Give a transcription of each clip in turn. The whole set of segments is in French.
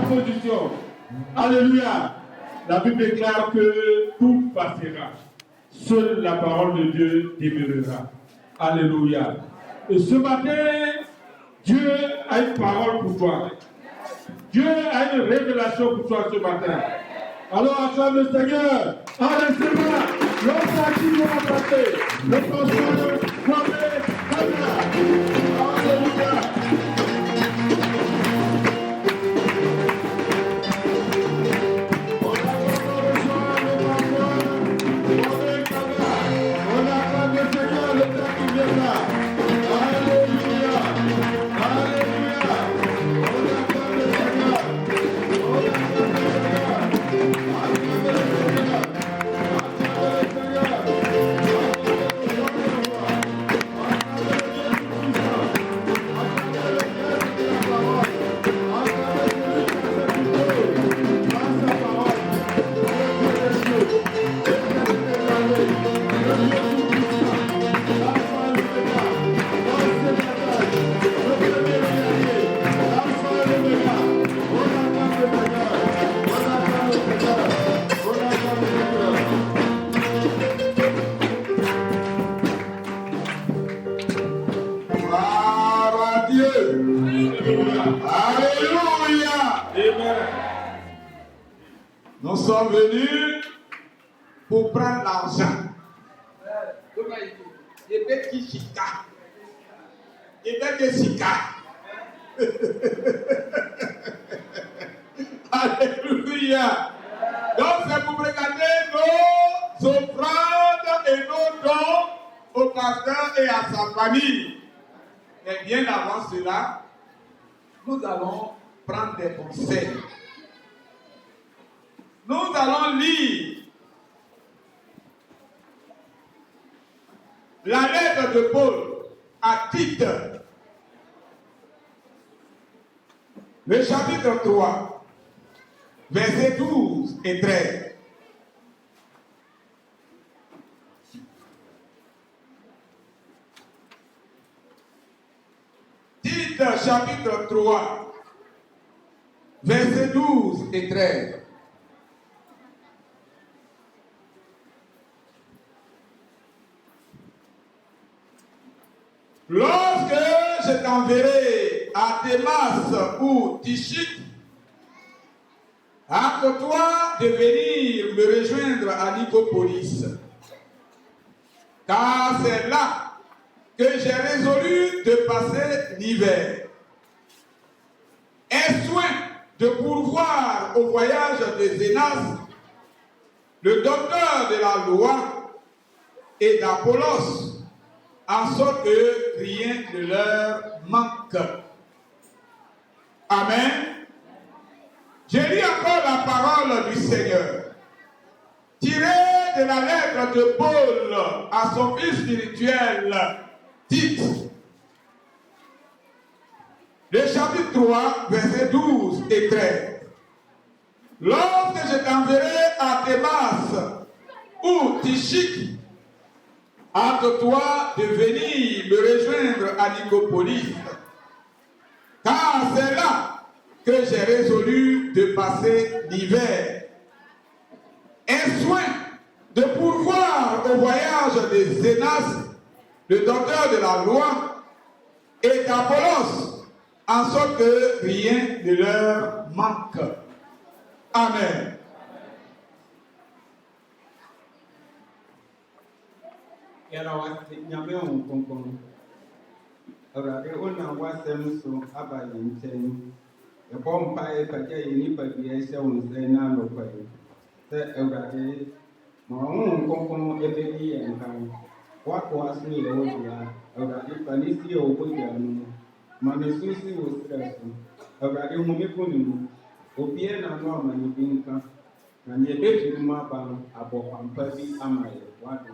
position. Alléluia. La Bible déclare que tout passera. Seule la parole de Dieu demeurera. Alléluia. Et ce matin, Dieu a une parole pour toi. Dieu a une révélation pour toi ce matin. Alors acclame le Seigneur. Alléluia. L'homme à qui doit passer. Le pasteur Kwame Kanga. Alléluia. Nous sommes venus pour prendre l'argent. Alléluia. Donc c'est pour regarder nos offrandes et nos dons au pasteur et à sa famille. Mais bien avant cela, nous allons prendre des conseils. Nous allons lire la lettre de Paul à Tite, le chapitre 3, versets 12 et 13. Tite, chapitre 3, versets 12 et 13. Lorsque je t'enverrai à Démas ou Tichik, hâte-toi de venir me rejoindre à Nicopolis, car c'est là que j'ai résolu de passer l'hiver. Aie soin de pourvoir au voyage de Zénas, le docteur de la loi, et d'Apollos, en sorte que rien ne leur manque. Amen. Je lis encore la parole du Seigneur, tirée de la lettre de Paul à son fils spirituel, Tite. Le chapitre 3, versets 12 et 13. Lorsque je t'enverrai à Démas ou Tichik, hâte-toi de venir me rejoindre à Nicopolis, car c'est là que j'ai résolu de passer l'hiver. Aie soin de pourvoir au voyage de Zénas, le docteur de la loi, et d'Apollos, en sorte que rien ne leur manque. Amen. Yara nyame onkonkon awurade ona wasɛm so aba yɛn nkyɛn yɛbɔ mpaeɛ pagya yɛ nipa bi ɛhyɛ wo nsa na anɔpa yi sɛ awurade ma wo nkonkon ɛbɛdi yɛn kan wakoa so yɛ wo dua awurade fa ne si yɛ wo dua no mu ma ne so si wo serɛ so awurade hu me ko ne mu obiara na no ama ne bi nka na neɛ ɛbɛfiri mu aba no abɔ pampa bi ama yɛ wado.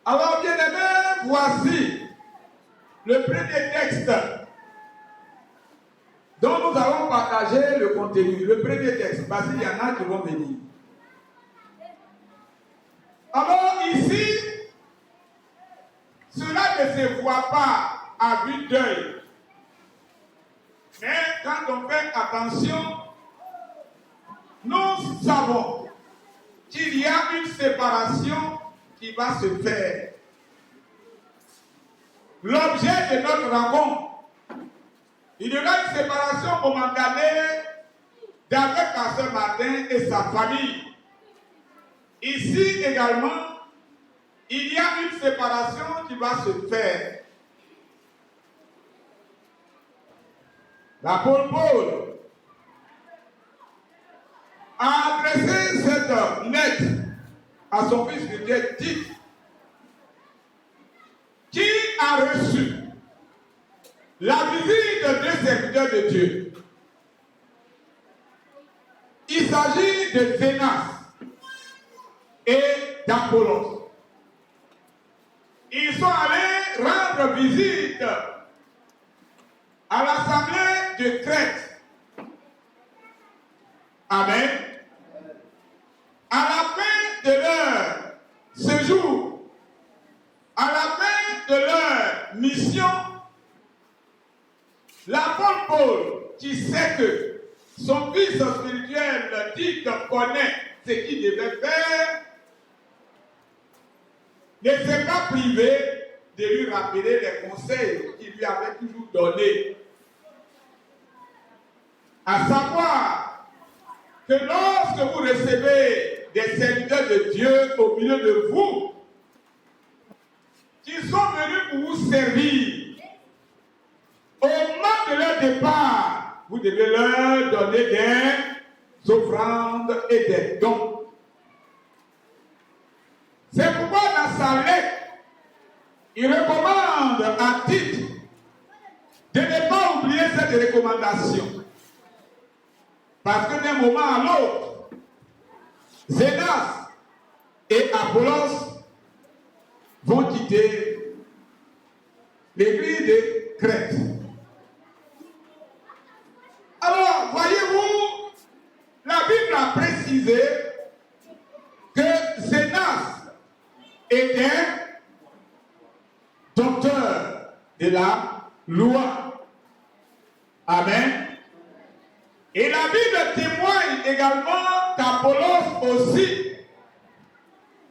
Alors, bien-aimés, voici le premier texte dont nous allons partager le contenu. Le premier texte, parce qu'il y en a qui vont venir. Alors, ici, cela ne se voit pas à vue d'œil, quand on fait attention, nous savons qu'il y a une séparation qui va se faire. L'objet de notre rencontre, il y aura une séparation momentanée d'avec Pasteur Martin et sa famille. Ici également, il y a une séparation qui va se faire. L'apôtre Paul a adressé cette lettre à son fils spirituel Tite, qui a reçu la visite des serviteurs de Dieu. Il s'agit de Zénas et d'Apollos. Ils sont allés rendre visite à l'assemblée de Crète. Amen. À la fin de leur séjour, à la fin de leur mission, l'apôtre Paul, qui sait que son fils spirituel dit qu'il connaît ce qu'il devait faire, ne s'est pas privé de lui rappeler les conseils qu'il lui avait toujours donnés. À savoir que lorsque vous recevez des serviteurs de Dieu au milieu de vous, qui sont venus pour vous servir, au moment de leur départ, vous devez leur donner des offrandes et des dons. C'est pourquoi dans sa lettre, il recommande à Tite de ne pas oublier cette recommandation. Parce que d'un moment à l'autre, Zénas et Apollos vont quitter l'église de Crète. Alors, voyez-vous, la Bible a précisé que Zénas était docteur de la loi. Amen. Et la Bible témoigne également qu'Apollos aussi,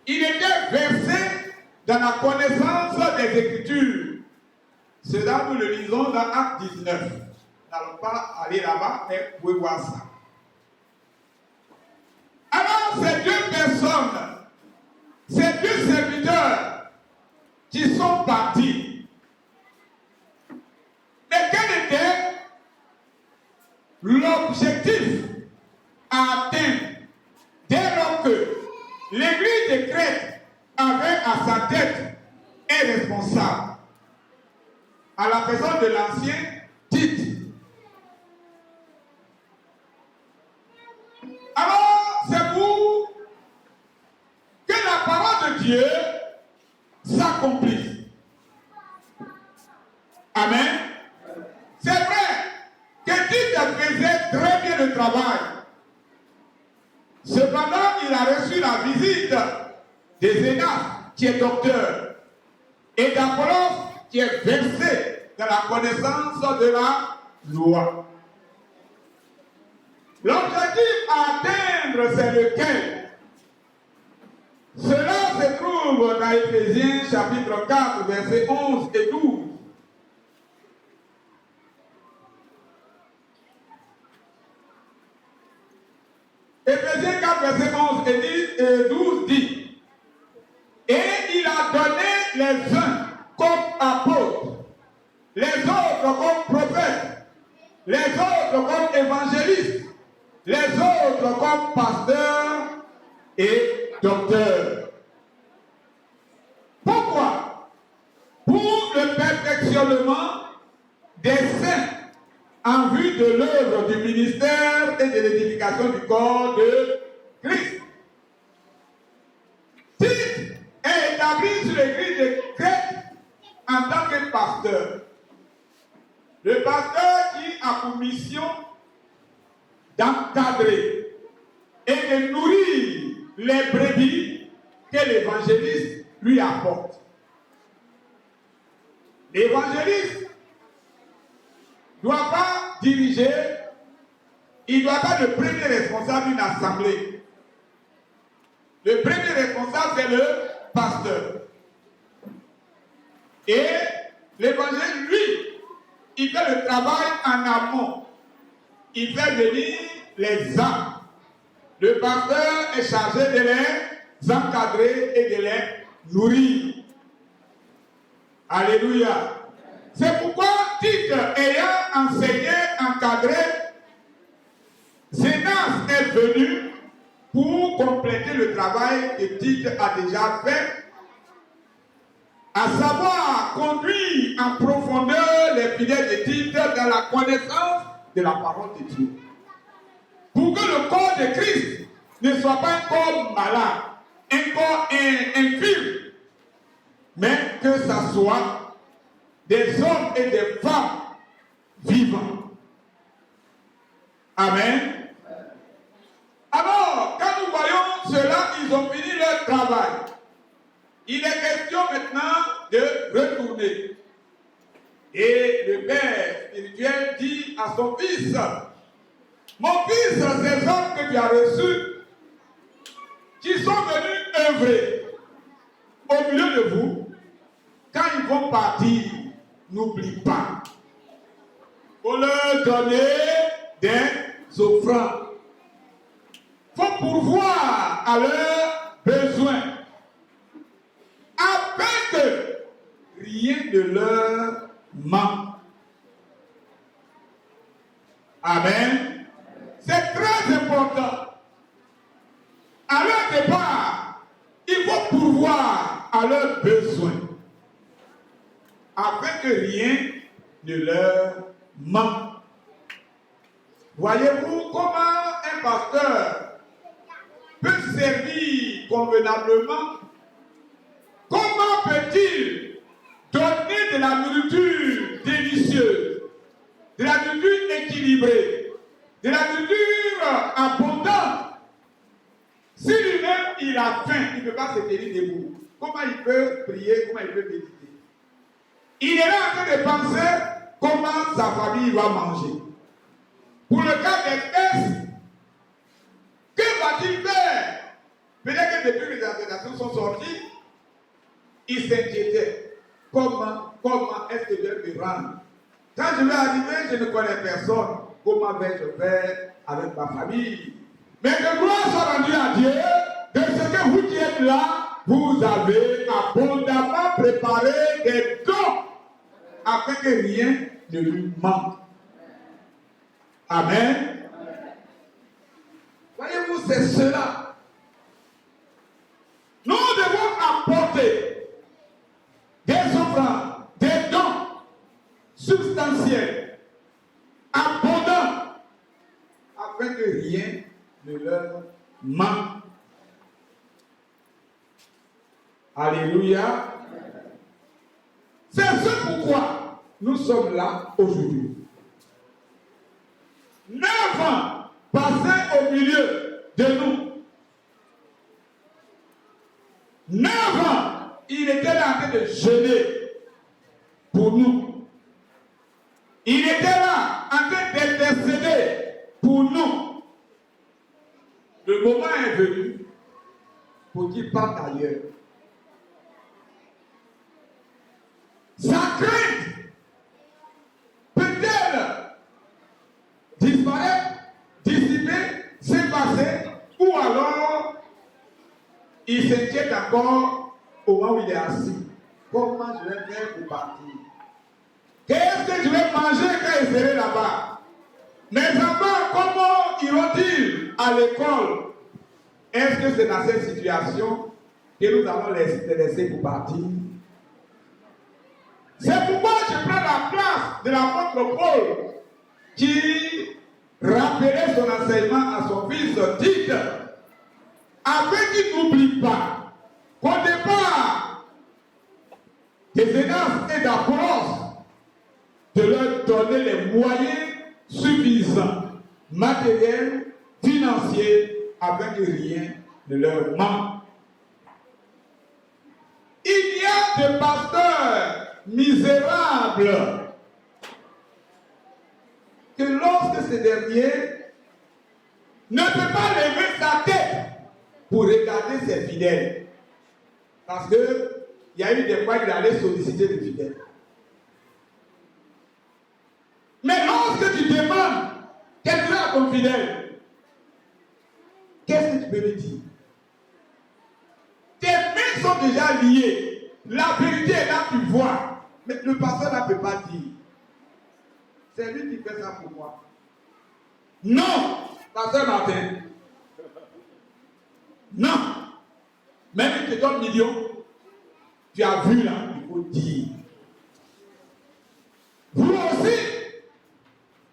il était versé dans la connaissance des Écritures. Cela, nous le lisons dans Acte 19. Nous n'allons pas aller là-bas, mais vous pouvez voir ça. Alors, ces deux personnes, ces deux serviteurs qui sont partis, mais quel était l'objectif à atteindre dès lors que l'église de Crète avait à sa tête un responsable, à la personne de l'ancien Tite. Alors, c'est pour que la parole de Dieu s'accomplisse. Amen. C'est vrai que Tite faisait très bien le travail. Cependant, il a reçu la visite de Zénas, qui est docteur, et d'Apollos, qui est versé dans la connaissance de la loi. L'objectif à atteindre, c'est lequel? Cela se trouve dans Éphésiens chapitre 4, versets 11 et 12. Éphésiens 4, verset 11 et 12 dit: et il a donné les uns comme apôtres, les autres comme prophètes, les autres comme évangélistes, les autres comme pasteurs et docteurs. Pourquoi? Pour le perfectionnement des saints en vue de l'œuvre du ministère et de l'édification du corps de Christ. Tite est établi sur l'église de Crète en tant que pasteur. Le pasteur qui a pour mission d'encadrer et de nourrir les brebis que l'évangéliste lui apporte. L'évangéliste ne doit pas diriger, il doit être le premier responsable d'une assemblée. Le premier responsable, c'est le pasteur. Et l'évangile, lui, il fait le travail en amont. Il fait venir les âmes. Le pasteur est chargé de les encadrer et de les nourrir. Alléluia. C'est pourquoi Tite, ayant enseigné, encadré, Zénas est venu pour compléter le travail que Tite a déjà fait, à savoir conduire en profondeur les fidèles de Tite dans la connaissance de la parole de Dieu. Pour que le corps de Christ ne soit pas un corps malade, un corps infirme, mais que ça soit des hommes et des femmes vivants. Amen. Alors, quand nous voyons cela, ils ont fini leur travail. Il est question maintenant de retourner. Et le père spirituel dit à son fils, mon fils, ces hommes que tu as reçus, qui sont venus œuvrer au milieu de vous, quand ils vont partir, n'oublie pas. Pour leur donner des offrandes. Il faut pourvoir à leurs besoins. Afin que rien ne leur manque. Amen. C'est très important. À leur départ, il faut pourvoir à leurs besoins. Afin que rien ne leur manque. Voyez-vous comment un pasteur peut servir convenablement? Comment peut-il donner de la nourriture délicieuse, de la nourriture équilibrée, de la nourriture abondante? Si lui-même il a faim, il ne peut pas se tenir debout. Comment il peut prier, comment il peut méditer? Il est là en train de penser comment sa famille va manger. Pour le cas des tests, que va-t-il faire? Peut-être que depuis les organisations sont sorties, il s'inquiétait. Comment est-ce que je vais me rendre? Quand je vais arriver, je ne connais personne. Comment vais-je faire avec ma famille? Mais que gloire soit rendue à Dieu, de ce que vous qui êtes là, vous avez abondamment préparé des dons afin que rien ne lui manque. Amen. Voyez-vous, c'est cela. Nous devons apporter des offrandes, des dons substantiels, abondants, afin que rien ne leur manque. Alléluia. C'est ce pourquoi nous sommes là aujourd'hui. 9 ans passés au milieu de nous. 9 ans, il était là en train de jeûner pour nous. Il était là en train d'intercéder pour nous. Le moment est venu pour qu'il parte ailleurs. Sa crainte peut-elle disparaître, dissiper, s'effacer, ou alors il s'inquiète encore au moment où il est assis. Comment je vais faire pour partir? Qu'est-ce que je vais manger quand je serai là-bas? Mes enfants, comment iront-ils à l'école? Est-ce que c'est dans cette situation que nous allons les laisser pour partir? C'est pourquoi je prends la place de l'apôtre Paul qui rappelait son enseignement à son fils Tite, afin qu'il n'oublie pas qu'au départ des Zénas et d'Apollos, de leur donner les moyens suffisants, matériels, financiers, afin que rien ne leur manque. Il y a des pasteurs misérables que ce dernier ne peut pas lever sa tête pour regarder ses fidèles. Parce qu'il y a eu des fois qu'il allait solliciter les fidèles. Mais lorsque tu demandes quelqu'un à ton fidèle, qu'est-ce que tu peux lui dire? Tes mains sont déjà liées. La vérité est là, tu vois. Mais le pasteur ne peut pas dire. C'est lui qui fait ça pour moi. Non, pasteur Martin. Non. Même si tu te donnes millions, tu as vu là, il faut dire. Vous aussi,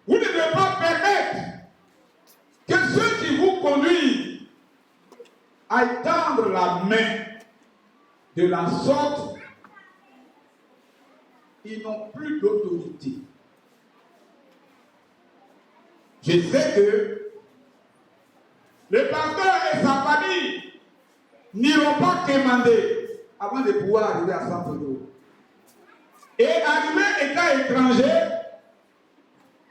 vous ne devez pas permettre que ceux qui vous conduisent aillent tendre la main de la sorte, ils n'ont plus d'autorité. Je sais que le pasteur et sa famille n'iront pas quémander avant de pouvoir arriver à San Pedro. Et arriver état étranger,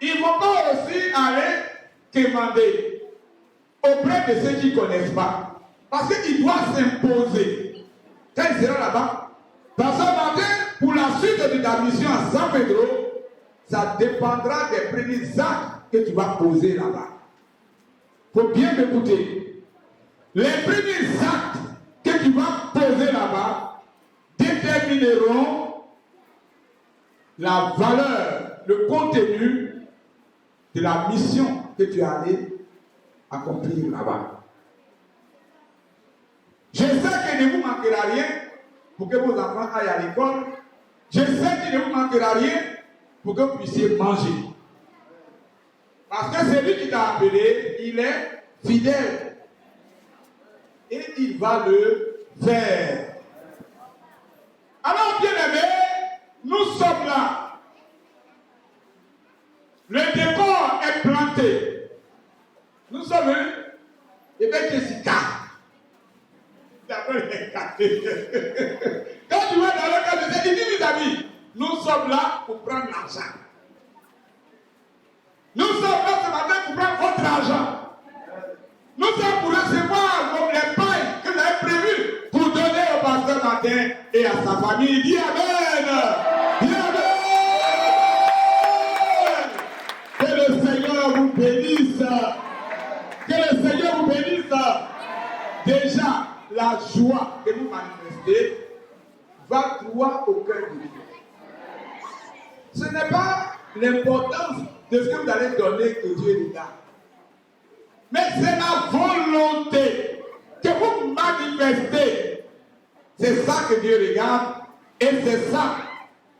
ils ne vont pas aussi aller quémander auprès de ceux qui ne connaissent pas. Parce qu'il doit s'imposer. Quand il sera là-bas, dans ce matin, pour la suite de ta mission à San Pedro, ça dépendra des premiers actes que tu vas poser là-bas. Il faut bien m'écouter. Les premiers actes que tu vas poser là-bas détermineront la valeur, le contenu de la mission que tu es allé accomplir là-bas. Je sais qu'il ne vous manquera rien pour que vos enfants aillent à l'école. Je sais qu'il ne vous manquera rien pour que vous puissiez manger. Parce que celui qui t'a appelé, il est fidèle. Et il va le faire. Alors, bien aimés, nous sommes là. Le décor est planté. Nous sommes avec Jessica. Quand tu vas dans le cas de il dit, mes amis, nous sommes là pour prendre l'argent. Nous sommes là ce matin pour prendre votre argent. Nous sommes pour recevoir les pailles que vous avez prévues pour donner au pasteur Martin et à sa famille. Dis Amen. Dis Amen. Que le Seigneur vous bénisse. Que le Seigneur vous bénisse. Déjà, la joie que vous manifestez va droit au cœur de Dieu. Ce n'est pas l'importance de ce que vous allez donner que Dieu regarde. Mais c'est la volonté que vous manifestez. C'est ça que Dieu regarde. Et c'est ça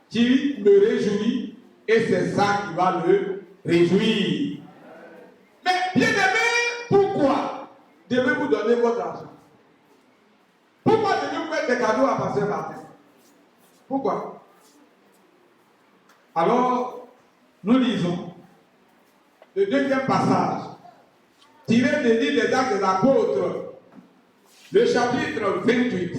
qui me réjouit. Et c'est ça qui va le réjouir. Mais bien aimé, pourquoi devez-vous donner votre argent? Pourquoi devez-vous faire des cadeaux à pasteur Martin? Pourquoi? Alors, nous lisons le deuxième passage, tiré des livres des Actes des Apôtres, le chapitre 28.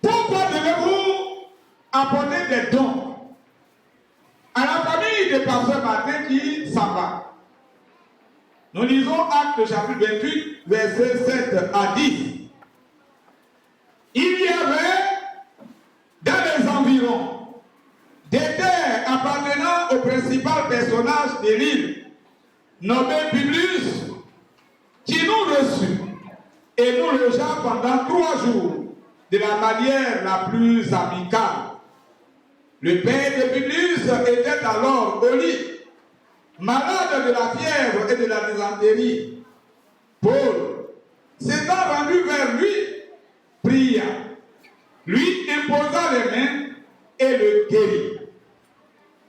Pourquoi devez-vous apporter des dons à la famille de pasteur Martin qui s'en va? Nous lisons Actes chapitre 28, versets 7 à 10. Il y avait dans les environs des terres appartenant au principal personnage de l'île, nommé Publius, qui nous reçut et nous logea pendant 3 jours de la manière la plus amicale. Le père de Publius était alors au lit, malade de la fièvre et de la dysenterie. Paul, s'étant rendu vers lui, pria, lui imposa les mains et le guérit.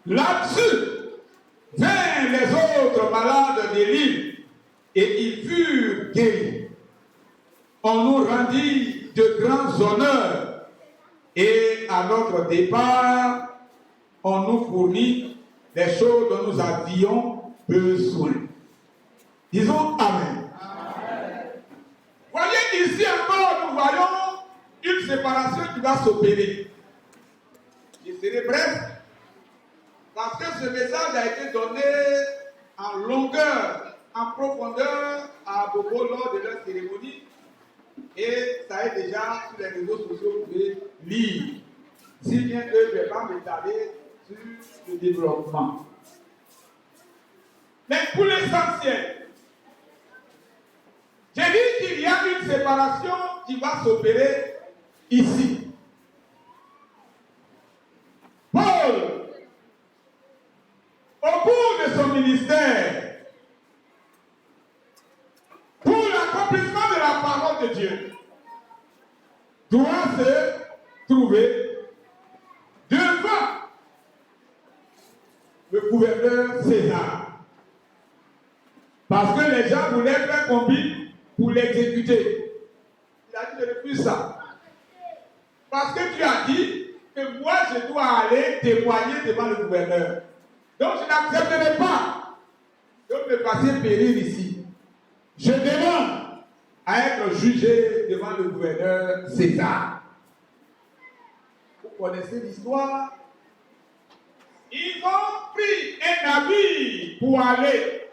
Là-dessus, vinrent les autres malades de l'île et ils furent guéris. On nous rendit de grands honneurs et à notre départ, on nous fournit les choses dont nous avions besoin. Disons Amen. Amen. Voyez ici encore, nous voyons une séparation qui va s'opérer. Je serai bref, parce que ce message a été donné en longueur, en profondeur à Bobo lors de leur cérémonie. Et ça est déjà sur les réseaux sociaux, vous pouvez lire. Si bien que je ne vais pas m'étaler sur le développement. Mais pour l'essentiel, j'ai dit qu'il y a une séparation qui va s'opérer ici. Paul, au cours de son ministère, pour l'accomplissement de la parole de Dieu, doit se trouver devant le gouverneur César. Parce que les gens voulaient faire combine pour l'exécuter. Il a dit, je refuse ça. Parce que tu as dit que moi, je dois aller témoigner devant le gouverneur. Donc, je n'accepterai pas de me passer périr ici. Je demande à être jugé devant le gouverneur César. Vous connaissez l'histoire? Ils ont pris un navire pour aller.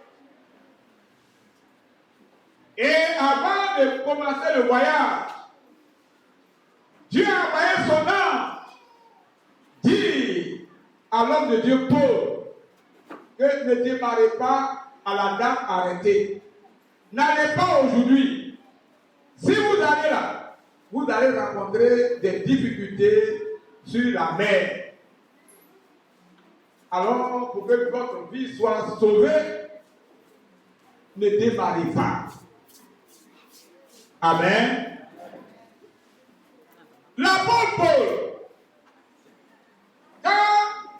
Et avant de commencer le voyage, Dieu a envoyé son ange dire à l'homme de Dieu Paul que ne démarrez pas à la date arrêtée. N'allez pas aujourd'hui. Si vous allez là, vous allez rencontrer des difficultés sur la mer. Alors, pour que votre vie soit sauvée, ne démarrez pas. Amen. L'apôtre Paul, quand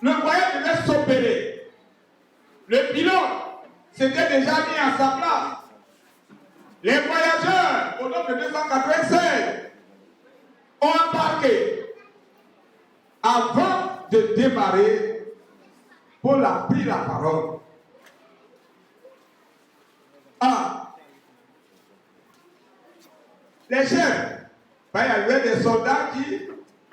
le voyage devait s'opérer, le pilote s'était déjà mis à sa place. Les voyageurs, au nombre de 296, ont embarqué. Avant de démarrer, Paul a pris la parole. Les chefs, il y avait des soldats qui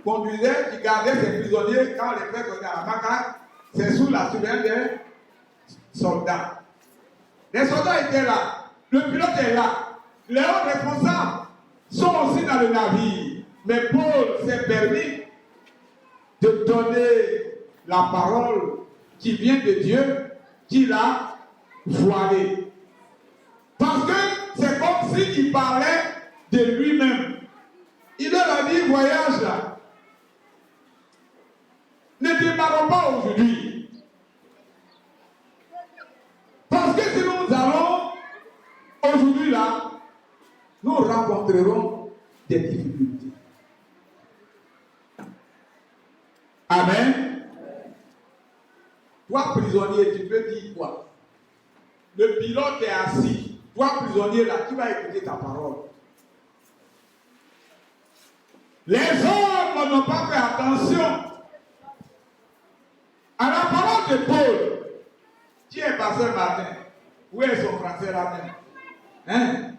conduisaient, qui gardaient ces prisonniers quand les frères étaient à la Maca, c'est sous la surveillance des soldats. Les soldats étaient là, le pilote est là, les hauts responsables sont aussi dans le navire. Mais Paul s'est permis de donner la parole qui vient de Dieu, qu'il a voilée. Parce que c'est comme s'il parlait de lui-même. Il leur a dit, voyage là. Ne démarrons pas aujourd'hui. Parce que si nous allons aujourd'hui là, nous rencontrerons des difficultés. Amen. Toi, prisonnier, tu peux dire quoi? Le pilote est assis. Toi, prisonnier là, tu vas écouter ta parole. Les hommes n'ont pas fait attention à la parole de Paul. Qui est passé ce matin? Où est son français là-même? Hein?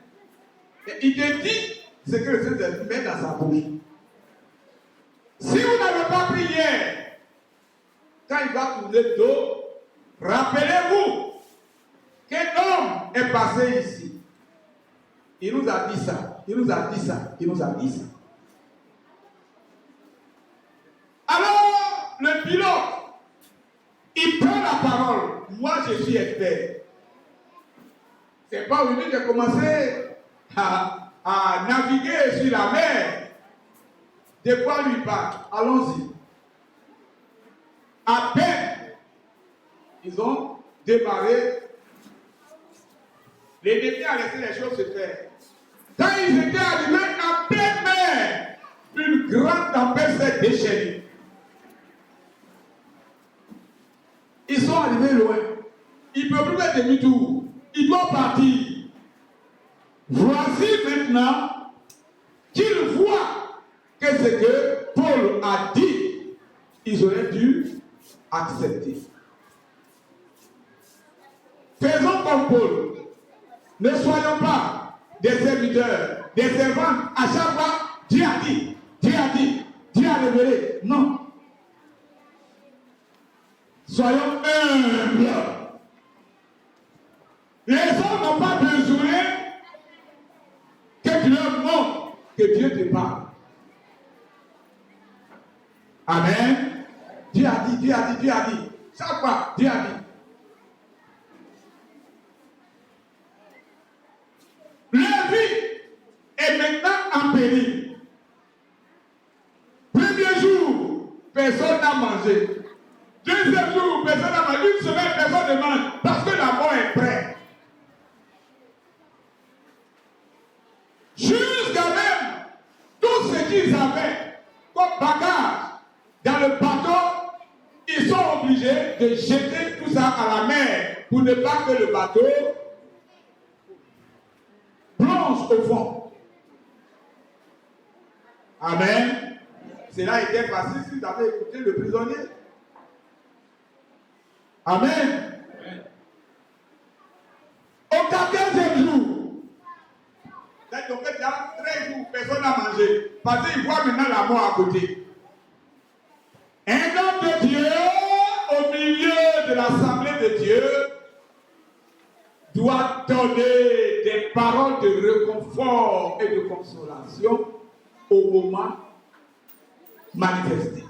Il te dit ce que le Seigneur met dans sa bouche. Si vous n'avez pas prié, quand il va tourner le dos, rappelez-vous qu'un homme est passé ici. Il nous a dit ça, il nous a dit ça, il nous a dit ça. Alors, le pilote, il prend la parole. Moi, je suis expert. C'est pas aujourd'hui que j'ai commencé à naviguer sur la mer. De quoi lui parle? Allons-y. À peine, ils ont démarré. L'ennemi a laissé les choses se faire. Quand ils étaient arrivés en pleine mer, une grande tempête s'est déchaînée. Ils sont arrivés loin. Ils ne peuvent plus faire demi-tour. Ils doivent partir. Voici maintenant qu'ils voient que ce que Paul a dit, ils auraient dû accepter. Faisons comme Paul. Ne soyons pas des serviteurs, des servants. À chaque fois, Dieu a dit, Dieu a dit, Dieu a révélé. Non. Soyons humbles. Les hommes n'ont pas besoin que tu leur montres que Dieu te parle. Amen. Dieu a dit, Dieu a dit, Dieu a dit. Chaque fois, Dieu a dit. Leur vie est maintenant en péril. Premier jour, personne n'a mangé. Deuxième jour, personne n'a mangé. Une semaine, personne ne mange. Parce que la mort est prête. Jusqu'à même tout ce qu'ils avaient comme bagage dans le bateau, ils sont obligés de jeter tout ça à la mer pour ne pas que le bateau plonge au fond. Amen. Cela était facile si tu avais écouté le prisonnier. Amen. Au 14e jour, donc il y a 13 jours, personne n'a mangé. Parce qu'il voit maintenant la mort à côté. Un homme de Dieu, au milieu de l'assemblée de Dieu, doit donner des paroles de réconfort et de consolation au moment manifesté.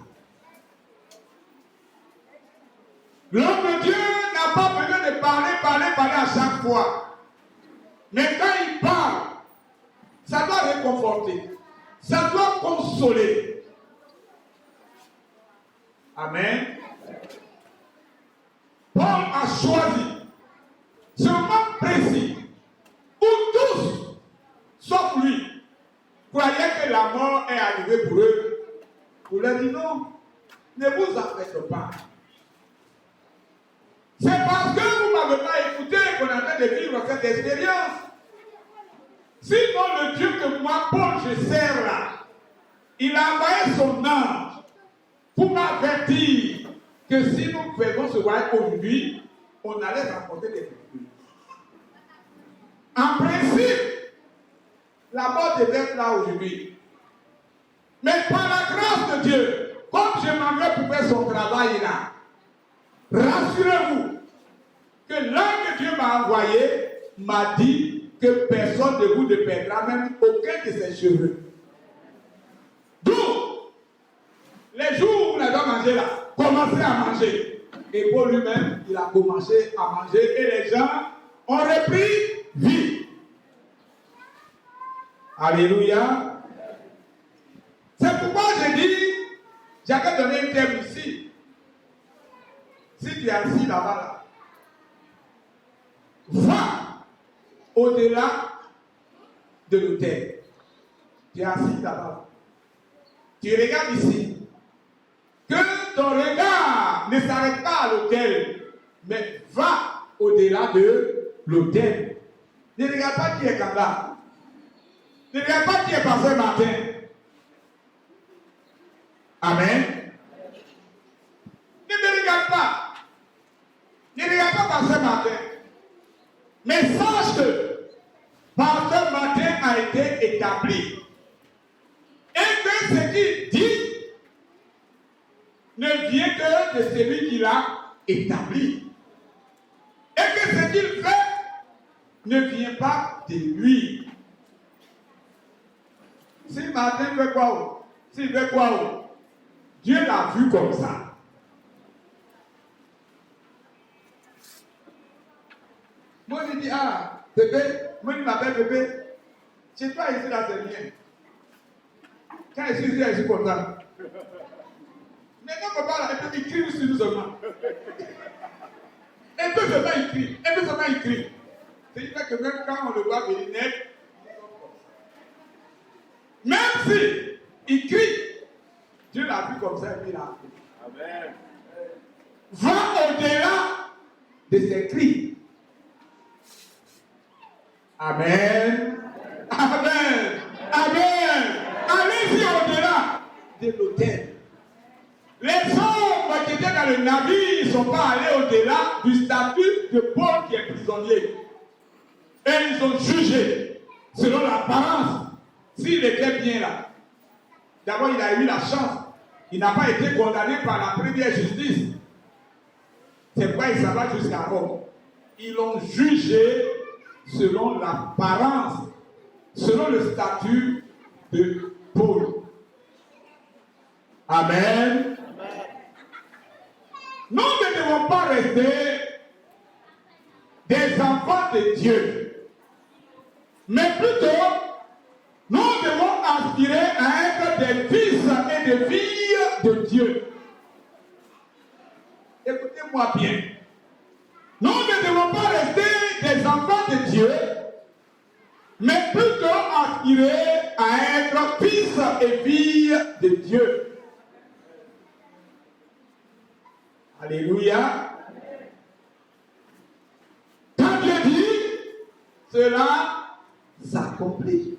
L'homme de Dieu n'a pas besoin de parler à chaque fois. Mais quand il parle, ça doit réconforter, ça doit consoler. Amen. Paul a choisi ce moment précis où tous, sauf lui, croyaient que la mort est arrivée pour eux. Pour leur dire non, ne vous affectez pas. C'est parce que vous ne m'avez pas écouté qu'on est en train de vivre cette expérience. Sinon, le Dieu que moi, Paul, je sers là, il a envoyé son ange pour m'avertir que si nous faisons ce voyage aujourd'hui, on allait rencontrer des difficultés. En principe, la mort devait être là aujourd'hui. Mais par la grâce de Dieu, comme je m'en vais pour faire son travail là, rassurez-vous que l'ange que Dieu m'a envoyé m'a dit que personne de vous ne perdra même aucun de ses cheveux. D'où les jours où vous n'avez pas mangé là, commencez à manger. Et pour lui-même, il a commencé à manger et les gens ont repris vie. Alléluia. C'est pourquoi je dis, j'avais donné un thème ici. Si tu es assis là-bas, là, va au-delà de l'autel. Tu es assis là-bas. Tu regardes ici. Que ton regard ne s'arrête pas à l'autel, mais va au-delà de l'autel. Ne regarde pas qui est comme là. Ne regarde pas qui est passé matin. Amen. Ne me regarde pas. Ne regarde pas passer matin. Mais sache que par ce matin a été établi. Et que ce qu'il dit ne vient que de celui qui l'a établi. Et que ce qu'il fait ne vient pas de lui. Si Martin fait quoi? S'il fait quoi? Dieu l'a vu comme ça. Moi je dis, ah, bébé, moi je m'appelle bébé. Chez toi ici là c'est bien. Quand je suis ici, je suis content. Maintenant papa là, il crie sur nous seulement. Un peu seulement il crie, un peu seulement il crie. C'est-à-dire que même quand on le voit venir net, même si il crie, Dieu l'a vu comme ça et puis il a appris. Amen. Va au-delà de ses cris. Amen. Amen. Amen. Allez-y au-delà de l'autel. Les hommes qui étaient dans le navire ne sont pas allés au-delà du statut de Paul qui est prisonnier. Et ils ont jugé selon l'apparence s'il était bien là. D'abord, il a eu la chance. Il n'a pas été condamné par la première justice. C'est pourquoi ils s'en va jusqu'à Rome. Ils l'ont jugé selon l'apparence, selon le statut de Paul. Amen. Nous ne devons pas rester des enfants de Dieu, mais plutôt nous devons aspirer à être des fils et des filles de Dieu. Écoutez-moi bien. Nous ne devons pas rester des enfants de Dieu, mais plutôt aspirer à être fils et filles de Dieu. Alléluia. Quand Dieu dit, cela s'accomplit.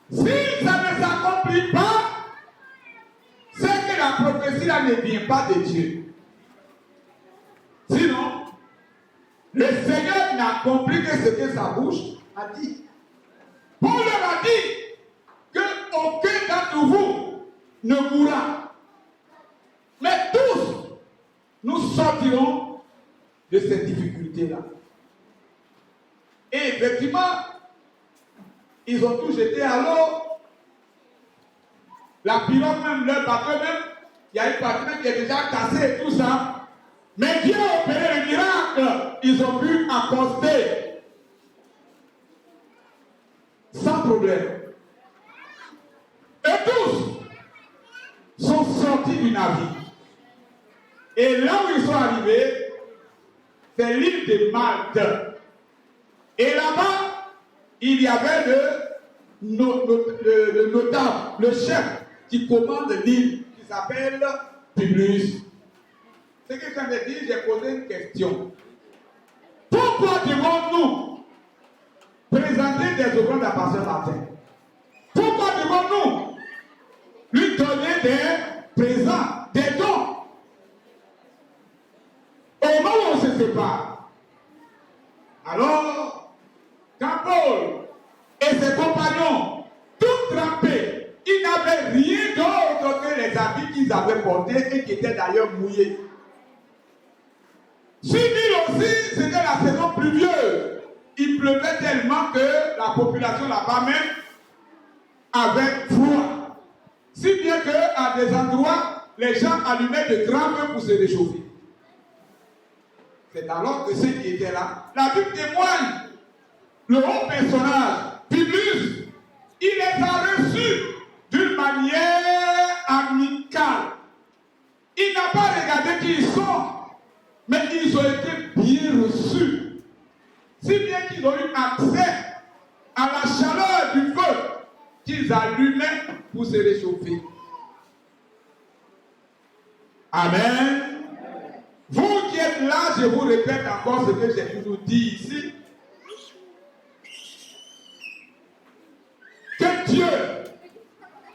Si ça ne s'accomplit pas, c'est que la prophétie là ne vient pas de Dieu. Sinon, le Seigneur n'accomplit que ce que sa bouche a dit. Paul leur a dit qu'aucun d'entre vous ne mourra. Mais tous, nous sortirons de cette difficulté-là. Et effectivement, ils ont tous jeté à l'eau. La pirogue même, leur bateau même, il y a une partie même qui est déjà cassée et tout ça. Mais Dieu a opéré le miracle. Ils ont pu accoster sans problème. Et tous sont sortis du navire. Et là où ils sont arrivés, c'est l'île de Malte. Et là-bas, il y avait le notable, le chef qui commande l'île, qui s'appelle Publius. Ce que j'en ai dit, j'ai posé une question. Pourquoi devons-nous présenter des offrandes à Pasteur Martin? Pourquoi devons-nous lui donner des présents, des dons? Au moment où on se sépare, alors, quand Paul et ses compagnons, tout trempés, ils n'avaient rien d'autre que les habits qu'ils avaient portés et qui étaient d'ailleurs mouillés. Sur l'île aussi, c'était la saison pluvieuse. Il pleuvait tellement que la population là-bas même avait froid. Si bien qu'à des endroits, les gens allumaient de grands feux pour se réchauffer. C'est alors que ceux qui étaient là, la Bible témoigne, le haut personnage, Publius, il les a reçus d'une manière amicale. Il n'a pas regardé qui ils sont, mais ils ont été bien reçus. Si bien qu'ils ont eu accès à la chaleur du feu qu'ils allumaient pour se réchauffer. Amen. Vous qui êtes là, je vous répète encore ce que j'ai toujours dit ici. Que Dieu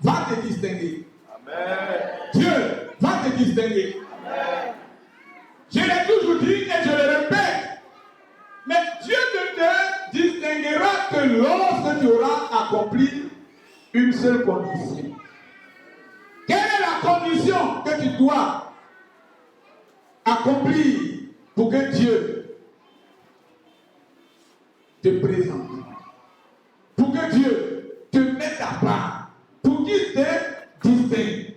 va te distinguer. Amen. Dieu va te distinguer. Amen. Je l'ai toujours dit et je le répète. Mais Dieu ne te distinguera que lorsque tu auras accompli une seule condition. Quelle est la condition que tu dois accomplir pour que Dieu te présente, pour que Dieu te mette à part, pour qu'il te distingue?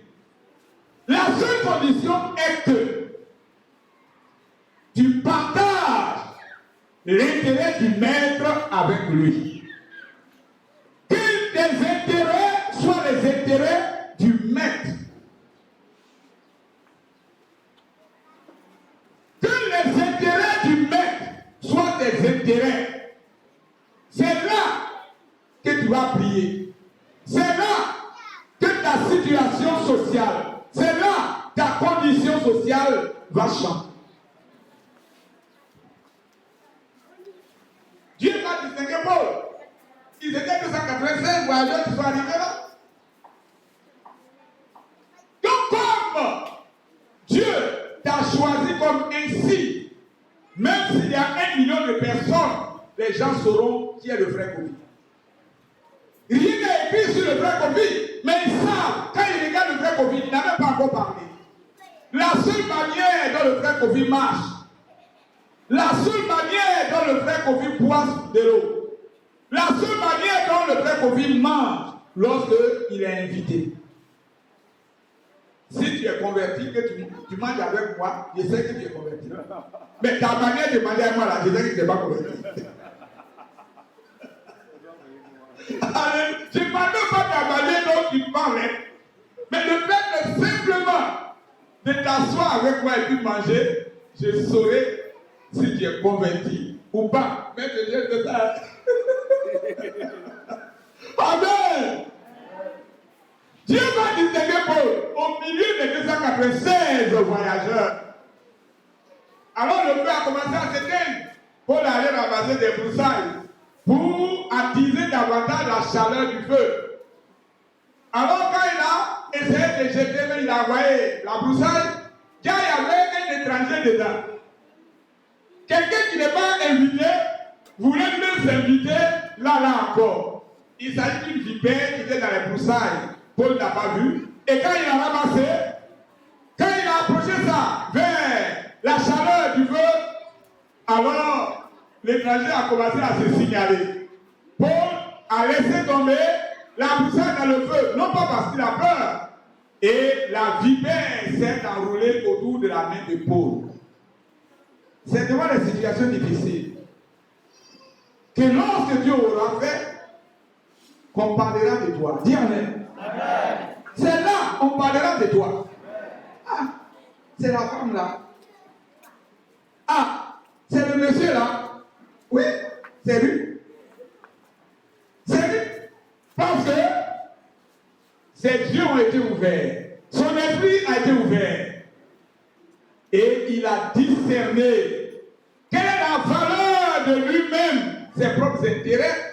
La seule condition est que tu partages l'intérêt du maître avec lui. Que tes intérêts soient les intérêts du maître. Que les intérêts du maître soient tes intérêts. C'est là que tu vas prier. C'est là que ta situation sociale, c'est là ta condition sociale va changer. Dieu va distinguer Paul. Ils étaient 285 voyageurs qui sont arrivés là. Donc comme Dieu t'a choisi comme ainsi, même s'il y a 1 million de personnes, les gens sauront qui est le frère Covid. Rien n'est écrit sur le frère Covid, mais ils savent, quand ils regardent le frère Covid, il n'a même pas encore parlé. La seule manière dont le frère Kofi marche. La seule manière dont le frère Kofi boit de l'eau. La seule manière dont le frère Kofi mange lorsqu'il est invité. Si tu es converti, que tu manges avec moi, je sais que tu es converti. Mais ta manière de manger avec moi, là, je sais que tu n'es pas converti. Allez, je ne parle pas de la manière dont tu parlais, mais le fait de simplement de t'asseoir avec moi et puis manger, je saurai si tu es converti ou pas. Mais je viens de ça. Amen. Dieu va distinguer Paul au milieu des 296 voyageurs. Alors le feu a commencé à s'éteindre. Paul allait ramasser des broussailles pour attiser davantage la chaleur du feu. Alors quand il a essayé de jeter, il a envoyé la broussaille, car il y avait un étranger dedans. Quelqu'un qui n'est pas invité voulait même s'inviter là encore. Il s'agit d'une vipère qui était dans les broussailles. Paul n'a pas vu. Et quand il a ramassé, quand il a approché ça vers la chaleur du feu, alors l'étranger a commencé à se signaler. Paul a laissé tomber la broussaille dans le feu, non pas parce qu'il a peur. Et la vipère s'est enroulée autour de la main de Paul. C'est devant les situations difficiles que lorsque Dieu aura fait, qu'on parlera de toi. Dis Amen. C'est là qu'on parlera de toi. Ah, c'est la femme là. Ah, c'est le monsieur là. Oui, c'est lui. C'est lui. Parce que ses yeux ont été ouverts. Son esprit a été ouvert. Et il a discerné quelle est la valeur de lui-même, ses propres intérêts,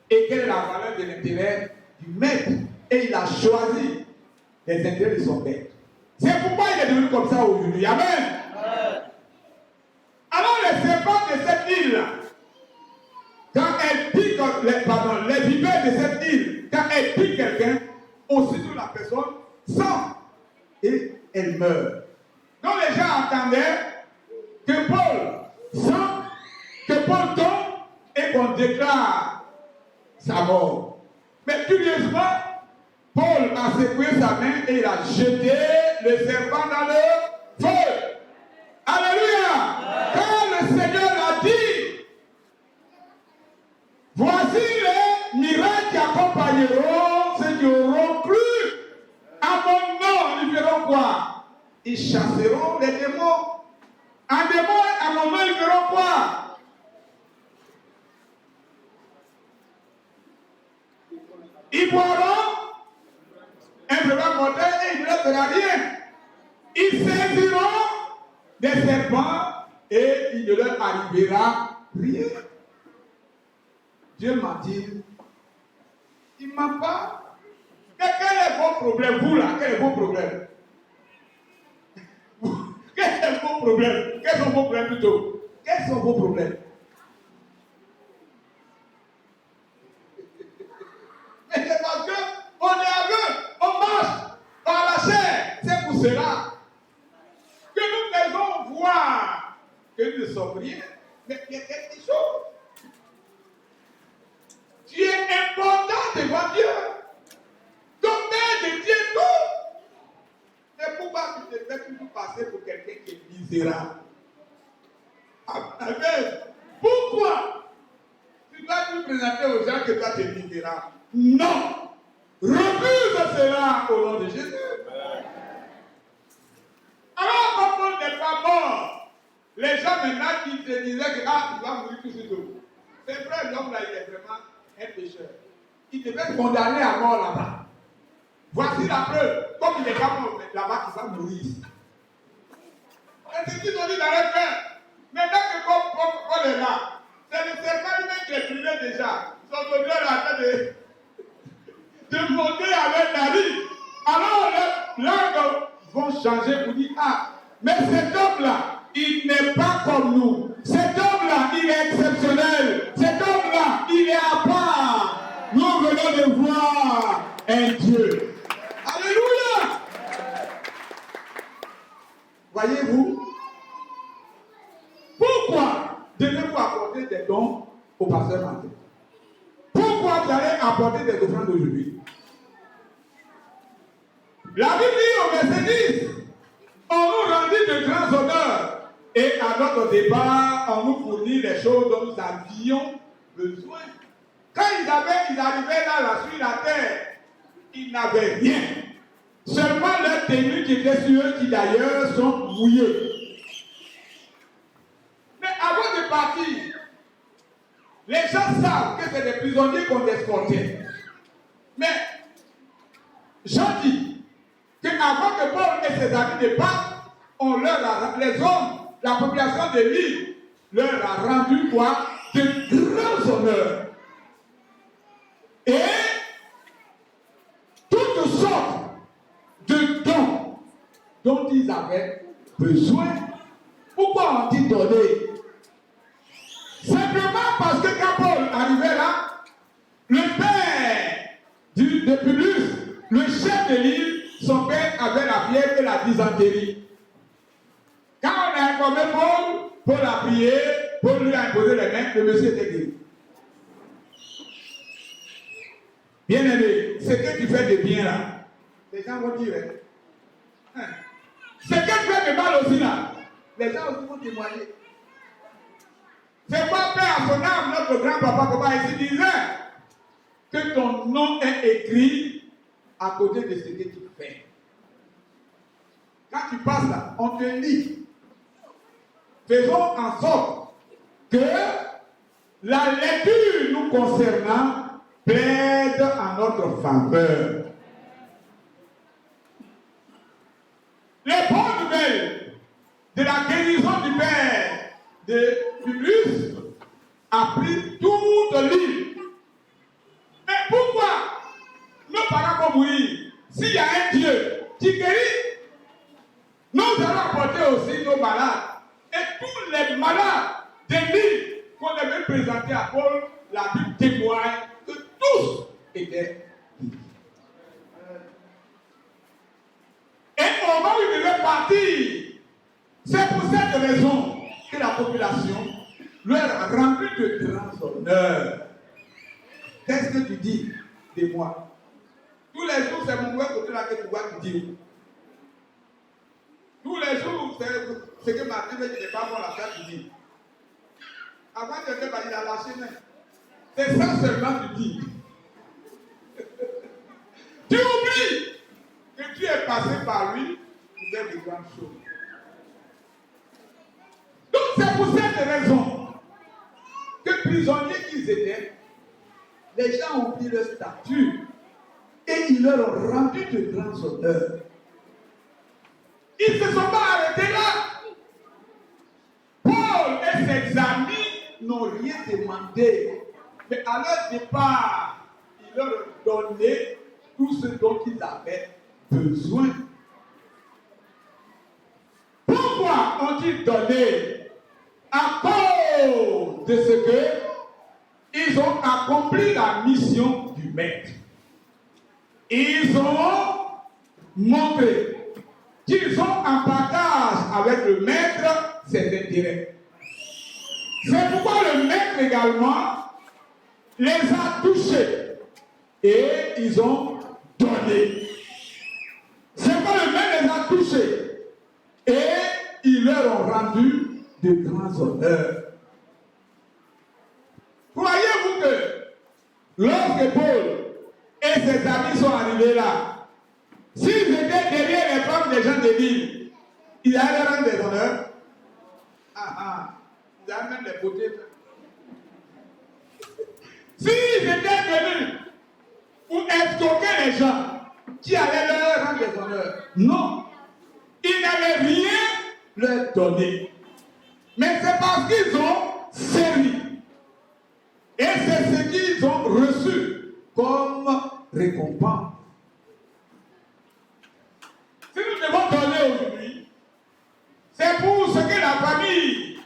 et quelle est la valeur de l'intérêt du maître. Et il a choisi les intérêts de son maître. C'est pourquoi il est devenu comme ça aujourd'hui. Amen. Alors les serpents de cette île, quand elles piquent, les vipères de cette île, quand elles piquent quelqu'un, aussitôt la personne sent et elle meurt. Donc les gens entendaient que Paul sent, que Paul tombe et qu'on déclare sa mort. Mais curieusement, Paul a secoué sa main et il a jeté le serpent dans le feu. Alléluia! Quand le Seigneur l'a dit, voici les miracles qui accompagneront ceux qui auront cru. À mon nom, ils feront quoi? Ils chasseront les démons. Un démon, à mon nom, ils feront quoi? Ils boiront un breuvage mortel et il ne leur fera rien. Ils saisiront des serpents et il ne leur arrivera rien. Dieu m'a dit, il m'a pas. Mais quel est vos problèmes, vous là? Quel est vos problèmes? Quels sont vos problèmes? Quels sont vos problèmes plutôt? Quels sont vos problèmes? Mais c'est parce qu'on est aveugle, on marche par la chair. C'est pour cela que nous devons voir que nous ne sommes rien, mais il y a quelque chose. Tu es important devant Dieu. Ton Père de Dieu tout. C'est pourquoi tu te fais toujours passer pour quelqu'un qui est misérable. Amen. Pourquoi tu dois nous présenter aux gens que toi tu es misérable? Non. Refuse cela au nom de Jésus. Alors, comme Paul n'est pas mort, les gens maintenant qui te disaient que il va mourir tout de suite. C'est vrai, l'homme là, il est vraiment un pécheur. Il devait condamner à mort là-bas. Voici la preuve. Comme il n'est pas mort là-bas, il va mourir. Et c'est ce qu'ils ont dit dans leur cœur. Maintenant que Paul est là, c'est le serpent lui-même qui est brûlé déjà. Son odeur est en train de monter avec la vie. Alors les langues vont changer pour dire, ah, mais cet homme-là, il n'est pas comme nous. Cet homme-là, il est exceptionnel. Cet homme-là, il est à part. Nous venons de voir un Dieu. Alléluia. Voyez-vous, La Bible dit au verset 10, on nous rendit de grands honneurs et à notre départ, on nous fournit les choses dont nous avions besoin. Quand ils arrivaient là sur la terre, ils n'avaient rien. Seulement leurs tenues qui étaient sur eux, qui d'ailleurs sont mouillées. Mais avant de partir, les gens savent que c'est des prisonniers qu'on escortait. Mais Jean dit qu'avant que Paul et ses amis ne partent, les hommes, la population de l'île, leur a rendu quoi? De grands honneurs. Et toutes sortes de dons dont ils avaient besoin. Pourquoi on dit donner? Simplement parce que quand Paul arrivait là, le père de Publius, le chef de l'île, son père avait la fièvre et la dysenterie. Quand on a informé Paul a prié, Paul lui a imposé les mains, le monsieur était guéri. Bien aimé, ce que tu fais de bien là, les gens vont dire, hein? Ce que tu fais de mal aussi là, les gens aussi vont témoigner. C'est pas paix à son âme, notre grand-papa, comment il disait que ton nom est écrit à côté de ce que tu fais. Quand tu passes là, on te lit. Faisons en sorte que la lecture nous concernant plaide en notre faveur. Les bonnes nouvelles de la guérison du père de Publius a pris toute l'île. Mais pourquoi nos parents vont mourir? S'il y a un Dieu qui guérit, nous allons apporter aussi nos malades. Et tous les malades de l'île qu'on avait présentés à Paul, la Bible témoigne que tous étaient guéris. Et au moment où ils devaient partir, c'est pour cette raison que la population leur a rendu de grands honneurs. Qu'est-ce que tu dis de moi? Tous les jours, c'est mon mauvais côté là que tu vois te dire. Tous les jours, c'est ce que Martin ne dit pas bon la faire, tu dis. Avant de faire, il a lâché main. C'est ça seulement tu dis. Tu oublies que tu es passé par lui pour faire de grandes choses. Donc c'est pour cette raison que prisonniers qu'ils étaient, les gens ont pris leur statut et ils leur ont rendu de grands honneurs. Ils ne se sont pas arrêtés là. Paul et ses amis n'ont rien demandé. Mais à leur départ, ils leur ont donné tout ce dont ils avaient besoin. Pourquoi ont-ils donné? À cause de ce que ils ont accompli la mission du maître. Ils ont montré qu'ils ont en partage avec le maître ses intérêts. C'est pourquoi le maître également les a touchés et ils ont donné. C'est pourquoi le maître les a touchés et ils leur ont rendu de grands honneurs. Croyez-vous que lorsque Paul et ses amis sont arrivés là, s'ils étaient derrière les femmes des gens de l'île, ils allaient rendre des honneurs? Ils allaient même les beautés. S'ils étaient venus pour escroquer les gens, qui allaient leur rendre des honneurs? Non. Ils n'avaient rien leur donner. Mais c'est parce qu'ils ont servi. Et c'est ce qu'ils ont reçu comme récompense. Si nous devons donner aujourd'hui, c'est pour ce que la famille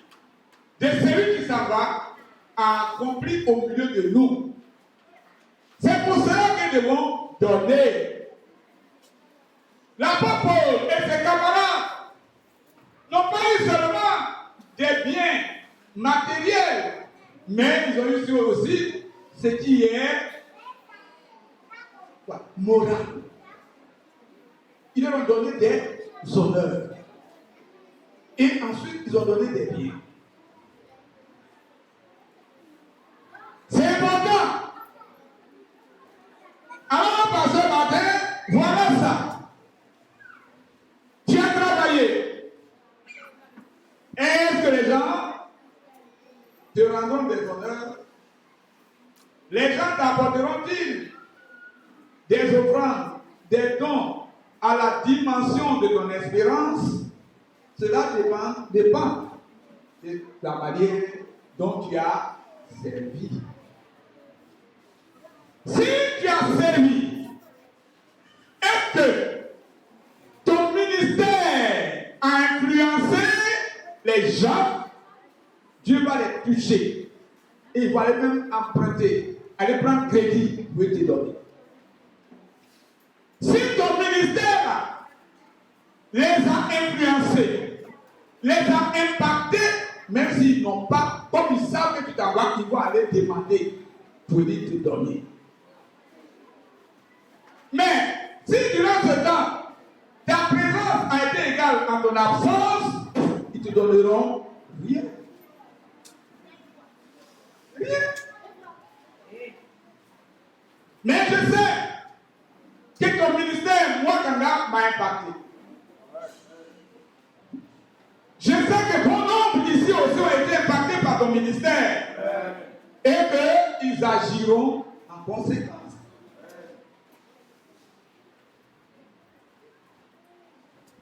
de celui qui s'en va a accompli au milieu de nous. C'est pour cela que nous devons donner. L'apôtre Paul et ses camarades n'ont pas eu seulement des biens matériels, mais ils ont eu aussi ce qui est moral. leur ont donné des honneurs. Et ensuite, ils ont donné des biens. C'est important. Alors, par ce matin, voilà ça. Tu as travaillé. Est-ce que les gens te rendront des honneurs? Les gens t'apporteront-ils des offrandes, des dons à la dimension de ton espérance? Cela dépend de la manière dont tu as servi. Si tu as servi et que ton ministère a influencé les gens, Dieu va les toucher. Et il va aller même emprunter, aller prendre crédit pour te donner. Si ton ministère les a influencés, les a impactés, même s'ils n'ont pas, comme ils savent que tu t'envoies, ils vont aller demander pour lui te donner. Mais si durant ce temps, ta présence a été égale à ton absence, ils te donneront rien. Rien. Mais je sais que ton ministère, moi, Kanga, m'a impacté. Je sais que bon nombre ici aussi ont été impactés par ton ministère. Et qu'ils agiront en conséquence.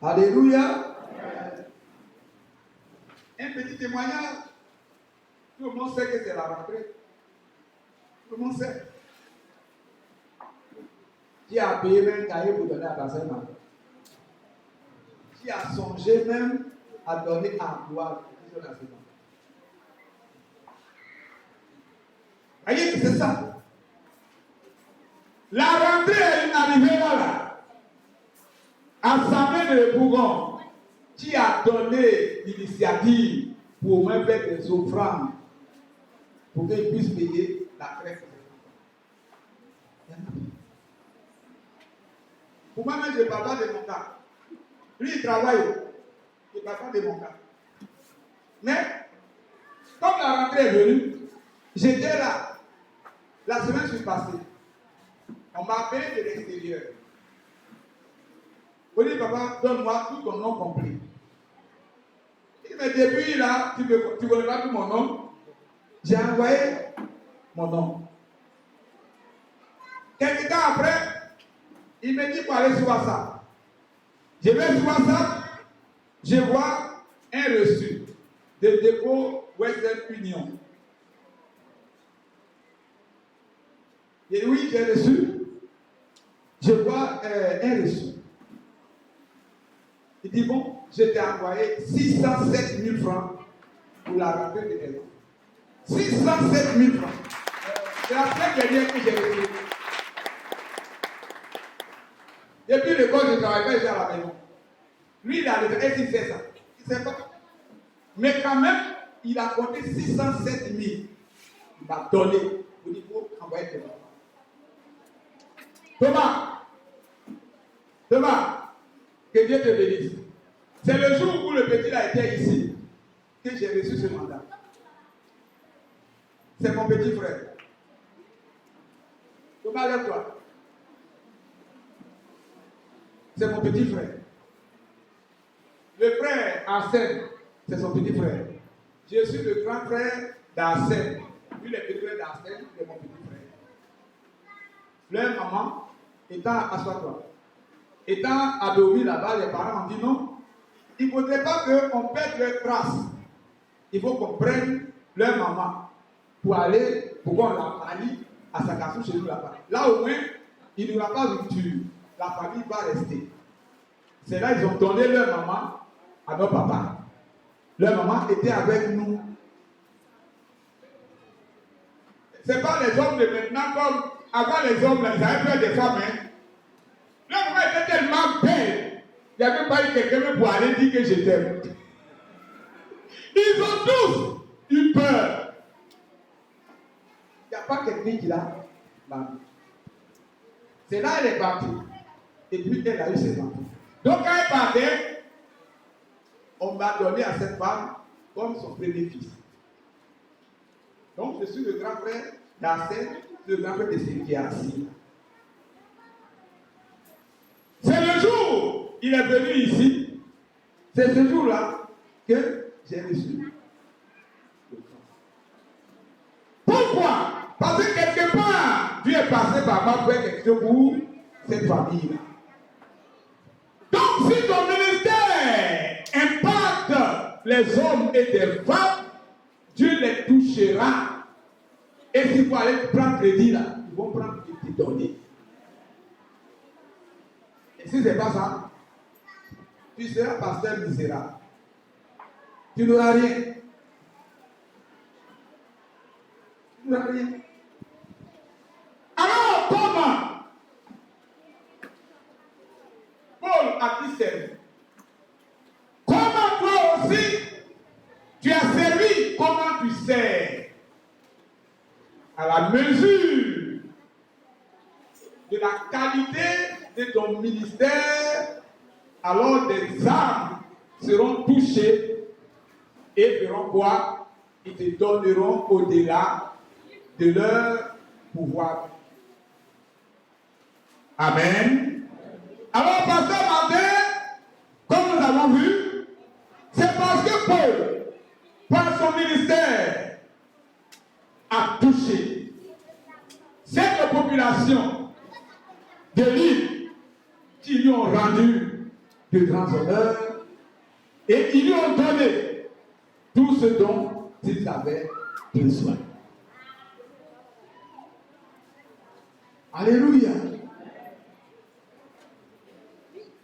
Alléluia. Un petit témoignage. Tout le monde sait que c'est la rentrée. Tout le monde sait. Qui a payé même un cahier pour donner à personne? Qui a songé même à donner à gloire? Voyez que c'est ça. La rentrée est arrivée là. Assemblée de Bourgon, qui a donné l'initiative pour même faire des offrandes pour qu'ils puissent payer la crèche. Pour moi-même, je ne parle pas de mon cas. Lui, il travaille. Je ne parle pas de mon cas. Mais, comme la rentrée est venue, j'étais là. La semaine suis passée. On m'a appelé de l'extérieur. On dit, papa, donne-moi tout ton nom complet. Il me dit, depuis là, tu ne connais pas tout mon nom. J'ai envoyé mon nom. Quelques temps après, il me dit pour aller sur WhatsApp. Je vais sur WhatsApp, je vois un reçu de dépôt Western Union. Et oui, j'ai reçu. Je vois un reçu. Il dit, bon, je t'ai envoyé 607 000 francs pour la rentrée de maison. 607 000 francs. C'est la semaine dernière que j'ai reçu. Depuis l'école, je ne travaille pas ici à la maison. Lui, il a le il sait ça. Il ne sait pas. Mais quand même, il a compté 607 000. Il m'a donné au niveau envoyé de Thomas, que Dieu te bénisse. C'est le jour où le petit a été ici que j'ai reçu ce mandat. C'est mon petit frère. Thomas, lève-toi. C'est mon petit frère. Le frère Arsène, c'est son petit frère. Je suis le grand frère d'Arsène. Lui, le petit frère d'Arsène, c'est mon petit frère. Leur maman, assois-toi. Étant à dormir là-bas, les parents ont dit non. Il ne faudrait pas qu'on perde leur trace. Il faut qu'on prenne leur maman pour aller, pour qu'on la marie à sa cassure chez nous là-bas. Là au moins, il n'y aura pas de rupture. La famille va rester. C'est là qu'ils ont donné leur maman à nos papas. Leur maman était avec nous. Ce n'est pas les hommes de maintenant comme avant les hommes, ils avaient peur des femmes. Hein. Leur maman était tellement belle. Il n'y avait pas eu quelqu'un pour aller dire que je t'aime. Ils ont tous eu peur. Il n'y a pas quelqu'un qui l'a marié. C'est là qu'elle est partie. Et puis elle a eu ses enfants. Donc quand elle partait, on m'a donné à cette femme comme son premier fils. Donc je suis le grand frère d'Arsène, le grand frère de celui qui est assis. C'est le jour où il est venu ici, c'est ce jour-là que j'ai reçu. Pourquoi? Parce que quelque part, Dieu est passé par moi pour faire quelque chose pour cette famille-là. Donc, si ton ministère impacte les hommes et les femmes, Dieu les touchera. Et s'il faut aller prendre crédit là, ils vont prendre et te donner. Et si ce n'est pas ça, tu seras pasteur misérable. Tu n'auras rien. Tu n'auras rien. Alors, comment Paul a-t-il servi? Comment toi aussi tu as servi? Comment tu sers? À la mesure de la qualité de ton ministère, alors des âmes seront touchées et feront quoi? Ils te donneront au-delà de leur pouvoir. Amen. Alors, pasteur Martin, comme nous avons vu, c'est parce que Paul, par son ministère, a touché cette population de l'île qui lui ont rendu de grands honneurs et ils lui ont donné tout ce dont ils avaient besoin. Alléluia.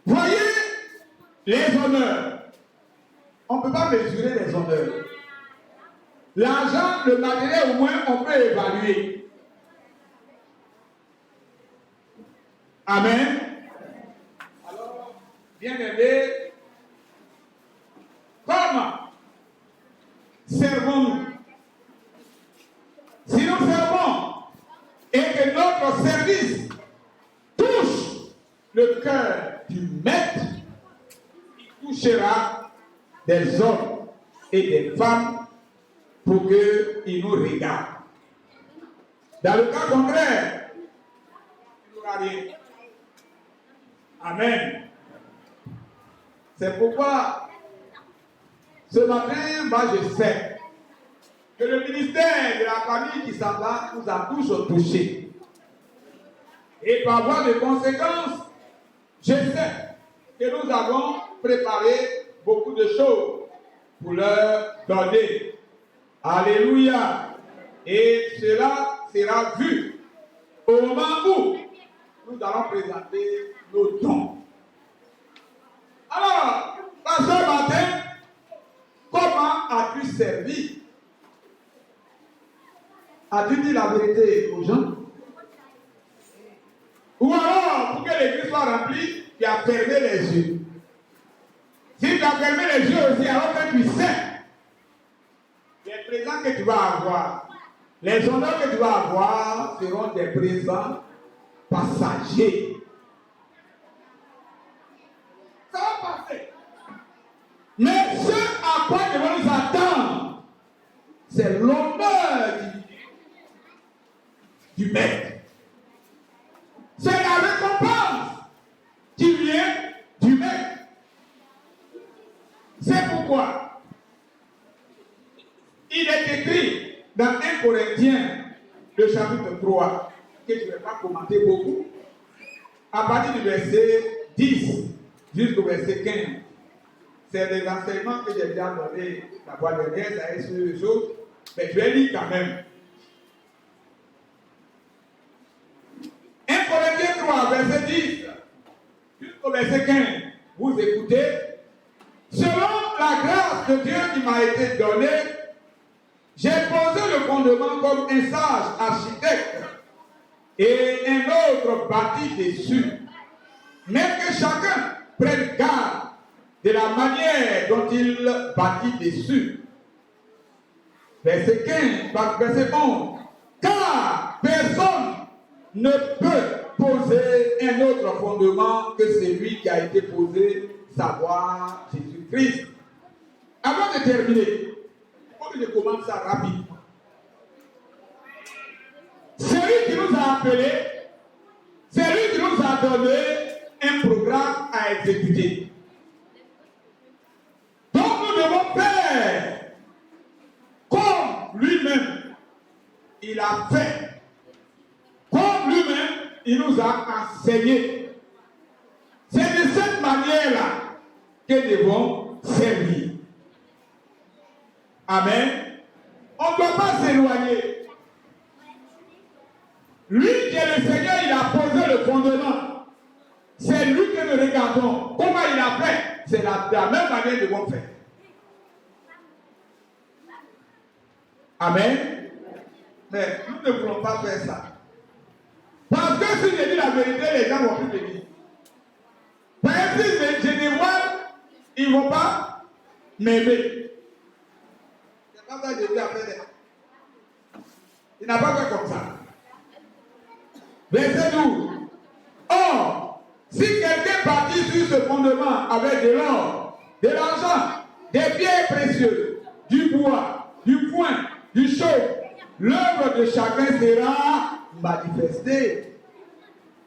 Voyez les honneurs. On ne peut pas mesurer les honneurs. L'argent, le matériel, au moins, on peut évaluer. Amen. Alors, bien-aimés, comment servons-nous? Si nous servons et que notre service touche le cœur du maître, il touchera des hommes et des femmes pour qu'ils nous regardent. Dans le cas contraire, il n'y aura rien. Amen. C'est pourquoi ce matin, moi je sais que le ministère de la famille qui s'en va nous a tous touchés. Et par voie de conséquence, je sais que nous avons préparé beaucoup de choses pour leur donner. Alléluia. Et cela sera vu au moment où nous allons présenter nos dons. Alors, pasteur Martin, comment as-tu servi? As-tu dit la vérité aux gens? Ou alors, pour que l'église soit remplie, tu as fermé les yeux. Si tu as fermé les yeux aussi, alors que tu sais les présents que tu vas avoir, les honneurs que tu vas avoir seront des présents passagers. Ça va passer. Mais ce à quoi nous devons nous attendre, c'est l'honneur du maître. C'est la récompense qui vient du maître. C'est pourquoi il est écrit dans 1 Corinthiens, le chapitre 3, que je ne vais pas commenter beaucoup, à partir du verset 10 jusqu'au verset 15. C'est des enseignements que j'ai déjà donnés la fois dernière, ça est sur les autres, mais je vais lire quand même. 1 Corinthiens 3, verset 10 jusqu'au verset 15. Vous écoutez. Selon la grâce de Dieu qui m'a été donnée, j'ai posé le fondement comme un sage architecte et un autre bâti dessus. Mais que chacun prenne garde de la manière dont il bâtit dessus. Verset 15, verset 11. Car personne ne peut poser un autre fondement que celui qui a été posé, savoir Jésus-Christ. Avant de terminer, il faut que je commence ça rapidement. C'est lui qui nous a appelés, c'est lui qui nous a donné un programme à exécuter. Donc nous devons faire comme lui-même il a fait, comme lui-même il nous a enseigné. C'est de cette manière-là que nous devons servir. Amen. On ne doit pas s'éloigner. Lui qui est le Seigneur, il a posé le fondement. C'est lui que nous regardons. Comment il a fait? C'est la même manière que nous devons faire. Amen. Mais nous ne voulons pas faire ça. Parce que si je dis la vérité, les gens vont plus venir. Parce que si je dévoile, ils ne vont pas m'aimer. C'est pas ça que Jésus a fait. Il n'a pas fait comme ça. Verset 12. Or, si quelqu'un bâtit sur ce fondement avec de l'or, de l'argent, des pierres précieuses, du bois, du foin, du chaux, l'œuvre de chacun sera manifestée.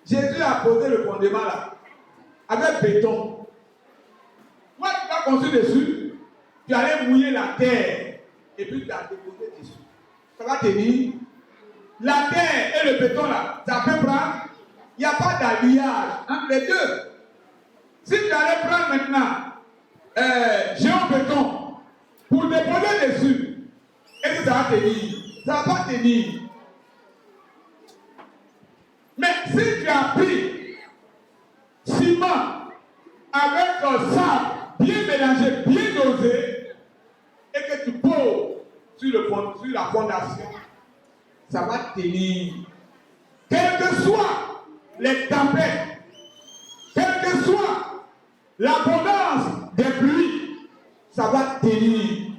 Jésus a posé le fondement là, avec béton. Toi, tu vas construire dessus, tu allais mouiller la terre, et puis tu as déposé dessus. Ça va tenir. La terre et le béton là, ça peut prendre. Il n'y a pas d'alliage entre les deux. Si tu allais prendre maintenant géant-béton pour déposer dessus, est-ce que ça va tenir? Ça ne va pas tenir. Mais si tu as pris ciment avec un sable bien mélangé, bien dosé, et que tu poses sur la fondation, ça va tenir. Quelles que soient les tempêtes, quelle que soit l'abondance des pluies, ça va tenir.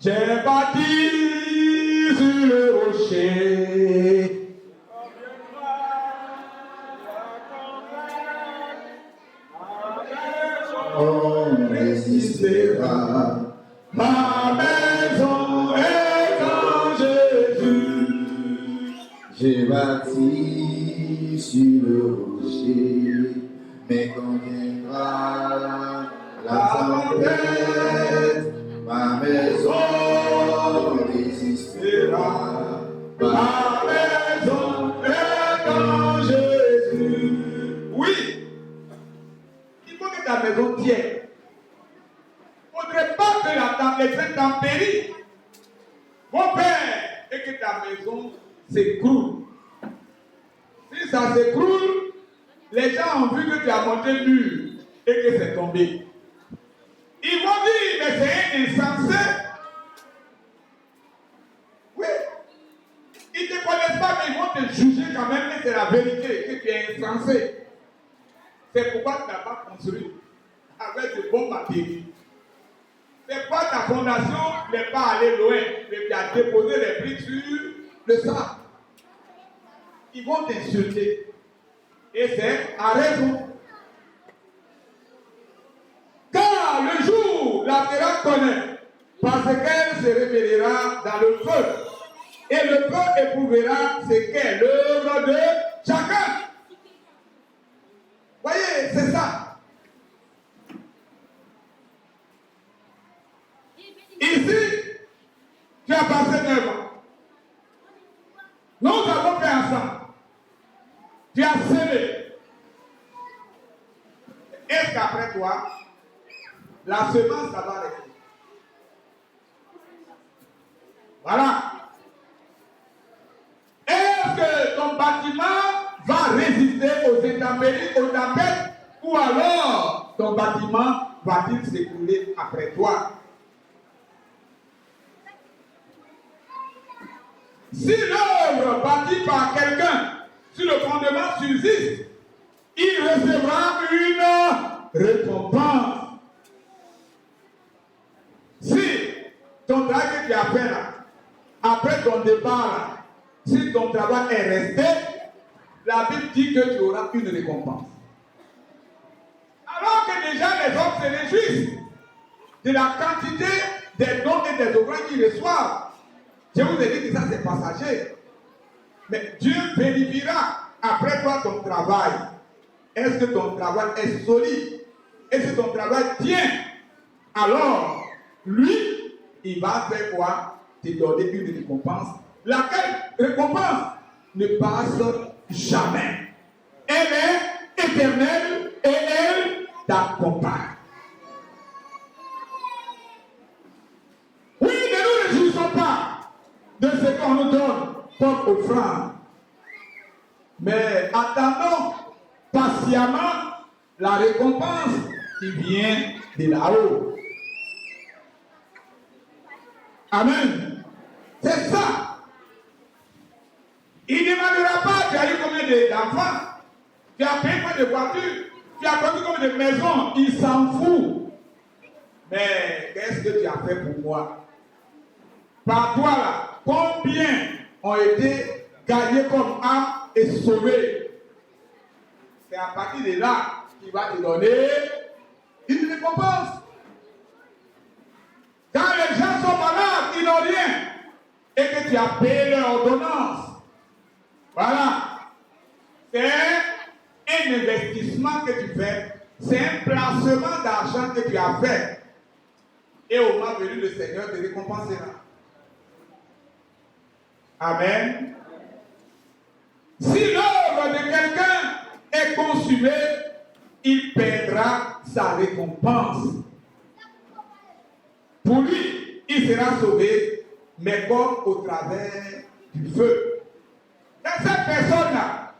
J'ai bâti sur le rocher. On résistera. Ma maison est en Jésus. J'ai bâti sur le rocher, mais quand viendra la tempête, ma maison résistera. Ma maison est en Jésus. Oui, il faut que ta maison tienne. Il ne faudrait pas que les intempéries vont faire et que ta maison s'écroule. Si ça s'écroule, les gens ont vu que tu as monté le mur et que c'est tombé. Ils vont dire, mais c'est un insensé. Oui. Ils ne te connaissent pas, mais ils vont te juger quand même que c'est la vérité, que tu es insensé. C'est pourquoi tu n'as pas construit avec de bons matériaux. C'est pourquoi ta fondation n'est pas allée loin, mais tu as déposé les briques sur le sable. Ils vont t'insulter. Et c'est à raison. Car le jour, la terre connaît, parce qu'elle se révélera dans le feu. Et le feu éprouvera ce qu'est l'œuvre de chacun. Voyez, c'est ça. Ici, tu as passé 9 ans. Nous avons fait ensemble. Tu as semé. Est-ce qu'après toi, la semence, ça va rester? Voilà. Est-ce que ton bâtiment va résister aux intempéries, aux tempêtes, ou alors ton bâtiment va-t-il s'écrouler après toi? Si l'œuvre bâtie par quelqu'un sur le fondement subsiste, il recevra une récompense. Si ton travail que tu as fait là, après ton départ là, si ton travail est resté, la Bible dit que tu auras une récompense. Alors que déjà les hommes se réjouissent de la quantité des dons et des offrandes qu'ils reçoivent. Je vous ai dit que ça c'est passager. Mais Dieu vérifiera après toi ton travail. Est-ce que ton travail est solide? Est-ce que ton travail tient? Alors, lui, il va faire quoi? Te donner une récompense. Laquelle récompense ne passe jamais. Elle est éternelle et elle t'accompagne. Oui, ne nous réjouissons pas de ce qu'on nous donne comme offrande. Mais attendons patiemment la récompense qui vient de là-haut. Amen. C'est ça. Il ne demandera pas, tu as eu combien d'enfants, tu as payé combien de voitures, tu as construit combien de maisons, il s'en fout. Mais qu'est-ce que tu as fait pour moi? Par toi là, combien ont été gagnés comme âme et sauvés? C'est à partir de là qu'il va te donner une récompense. Quand les gens sont malades, ils n'ont rien, et que tu as payé leur ordonnance, voilà, c'est un investissement que tu fais, c'est un placement d'argent que tu as fait, et au moment venu, le Seigneur te récompensera. Amen. Si l'œuvre de quelqu'un est consumée, il perdra sa récompense. Pour lui, il sera sauvé, mais comme au travers du feu. Et cette personne-là,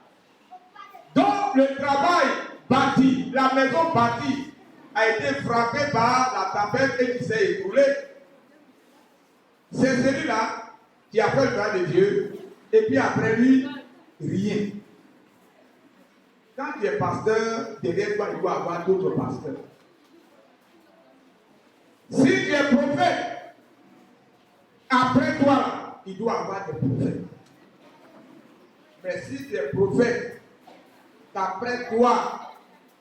dont le travail bâti, la maison bâtie, a été frappée par la tempête et qui s'est écroulée, c'est celui-là qui a fait le travail de Dieu, et puis après lui, rien. Quand tu es pasteur, derrière toi, il doit y avoir d'autres pasteurs. Si tu es prophète, après toi, il doit y avoir des prophètes. Mais si tu es prophète, qu'après toi,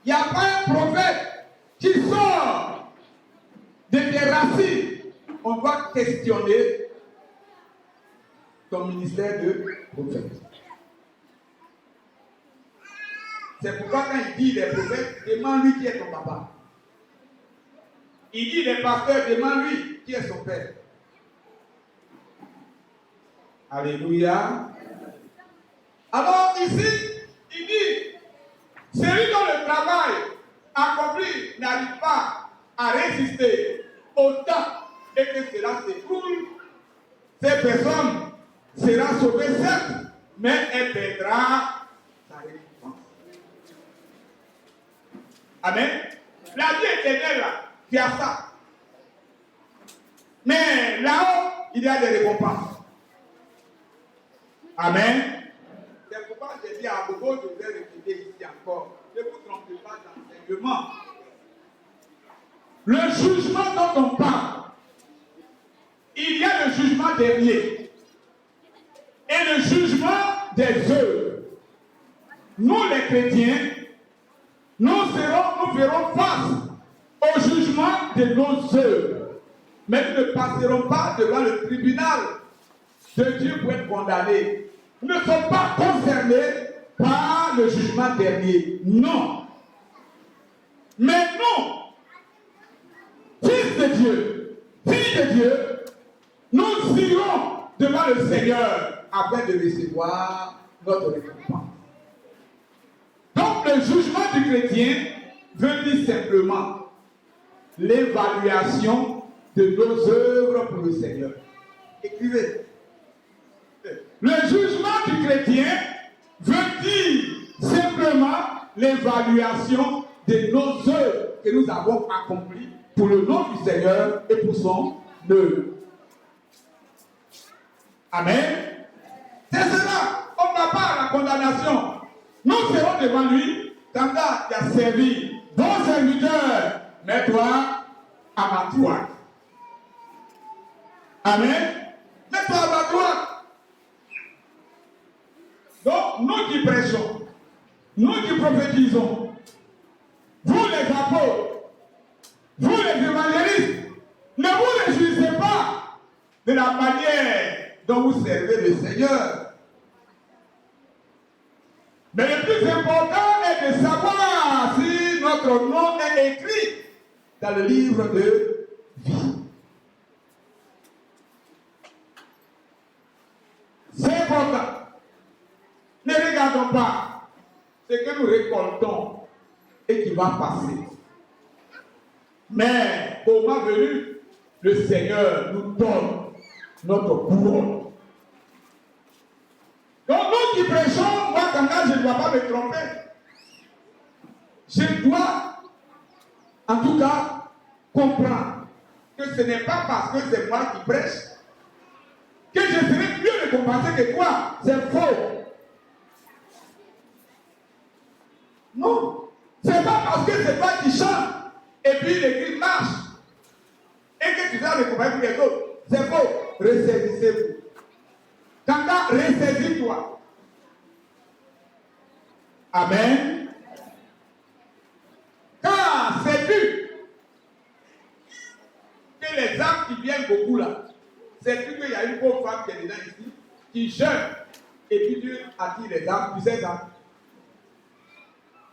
il n'y a pas un prophète qui sort de tes racines. On doit questionner ton ministère de prophète. C'est pourquoi quand il dit les prophètes, demande-lui qui est ton papa. Il dit les pasteurs, demande-lui qui est son père. Alléluia. Alors ici, il dit, celui dont le travail accompli n'arrive pas à résister au temps et que cela s'écroule, cette personne sera sauvée certes, mais elle perdra sa récompense. Amen. La vie éternelle, qui a ça. Mais là-haut, il y a des récompenses. Amen. C'est pourquoi j'ai dit à beaucoup, je vais répéter ici encore. Ne vous trompez pas d'enseignement. Le jugement dont on parle, il y a le jugement dernier et le jugement des œuvres. Nous, les chrétiens, nous ferons face au jugement de nos œuvres. Mais nous ne passerons pas devant le tribunal de Dieu pour être condamnés. Nous ne sommes pas concernés par le jugement dernier. Non. Mais nous, fils de Dieu, filles de Dieu, nous irons devant le Seigneur afin de recevoir notre récompense. Donc le jugement du chrétien veut dire simplement l'évaluation de nos œuvres pour le Seigneur. Écrivez. Le jugement du chrétien veut dire simplement l'évaluation de nos œuvres que nous avons accomplies pour le nom du Seigneur et pour son œuvre. Amen. C'est cela. On ne va pas à la condamnation. Nous serons devant lui. Quand tu as servi, bon serviteur, mets-toi à ma droite. Amen. Mets-toi à ma droite. Donc, nous qui prêchons, nous qui prophétisons, vous les apôtres, vous les évangélistes, ne vous réjouissez pas de la manière dont vous servez le Seigneur. Mais le plus important est de savoir si notre nom est écrit dans le livre de vie. C'est important. Ne regardons pas ce que nous récoltons et qui va passer. Mais au moment venu, le Seigneur nous donne notre couronne. Donc nous qui prêchons, moi quand même, je ne dois pas me tromper. Je dois, en tout cas, comprendre que ce n'est pas parce que c'est moi qui prêche que je serai mieux récompensé que toi. C'est faux. Non. C'est pas parce que c'est toi qui chante et puis l'église marche et que tu dois récompenser pour les autres. C'est faux. Ressaisissez-vous. Tanda, ressaisis-toi. Amen. Car sais-tu que les âmes qui viennent beaucoup là, sais-tu qu'il y a une pauvre femme qui est dedans ici, qui jeûne et puis Dieu attire les âmes, tu sais ça?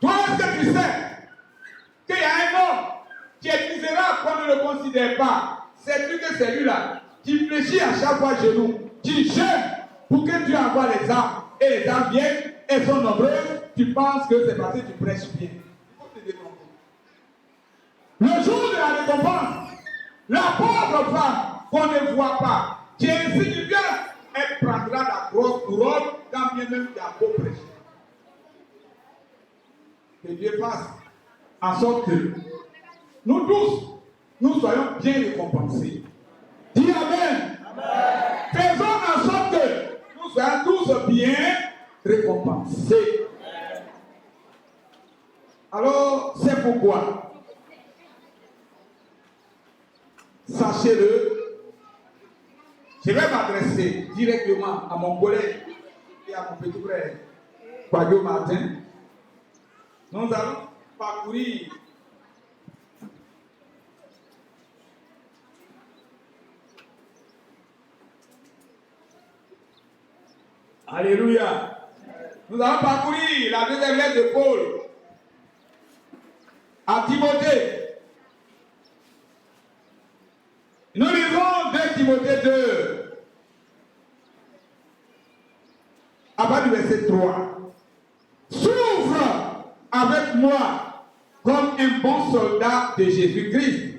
Toi, est-ce que tu sais qu'il y a un homme qui est misérable qu'on ne le considère pas? Sais-tu que c'est lui-là qui fléchit à chaque fois genoux, qui jeûne pour que Dieu envoie les âmes, et les âmes viennent, elles sont nombreuses, tu penses que c'est parce que tu prêches bien. Il faut te détromper. Le jour de la récompense, la pauvre femme qu'on ne voit pas, qui est insignifiante, elle prendra la grosse couronne quand bien même tu as beau prêcher. Que Dieu fasse en sorte que nous tous, nous soyons bien récompensés. Dis Amen. Amen. Faisons en sorte que nous soyons tous bien récompensés. Alors, c'est pourquoi, sachez-le, je vais m'adresser directement à mon collègue et à mon petit frère, Quadio Martin. Nous allons parcourir Alléluia. Nous allons parcourir la deuxième lettre de Paul à Timothée. Nous lisons 2 Timothée 2 à partir du verset 3. Souffre avec moi comme un bon soldat de Jésus-Christ.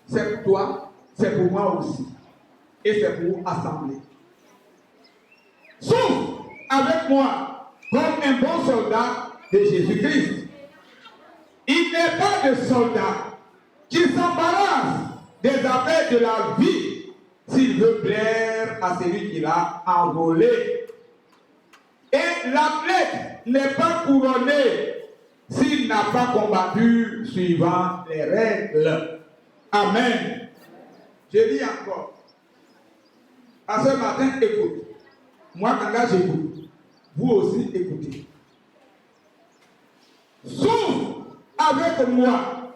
C'est pour toi, c'est pour moi aussi. Et c'est pour assembler. Souffre avec moi comme un bon soldat de Jésus-Christ. Il n'est pas de soldat qui s'embarrasse des affaires de la vie s'il veut plaire à celui qui l'a enrôlé. Et l'athlète n'est pas couronné s'il n'a pas combattu suivant les règles. Amen. Je dis encore. À ce matin, écoute. Moi, quand là, j'écoute. Vous aussi, écoutez. Souffre avec moi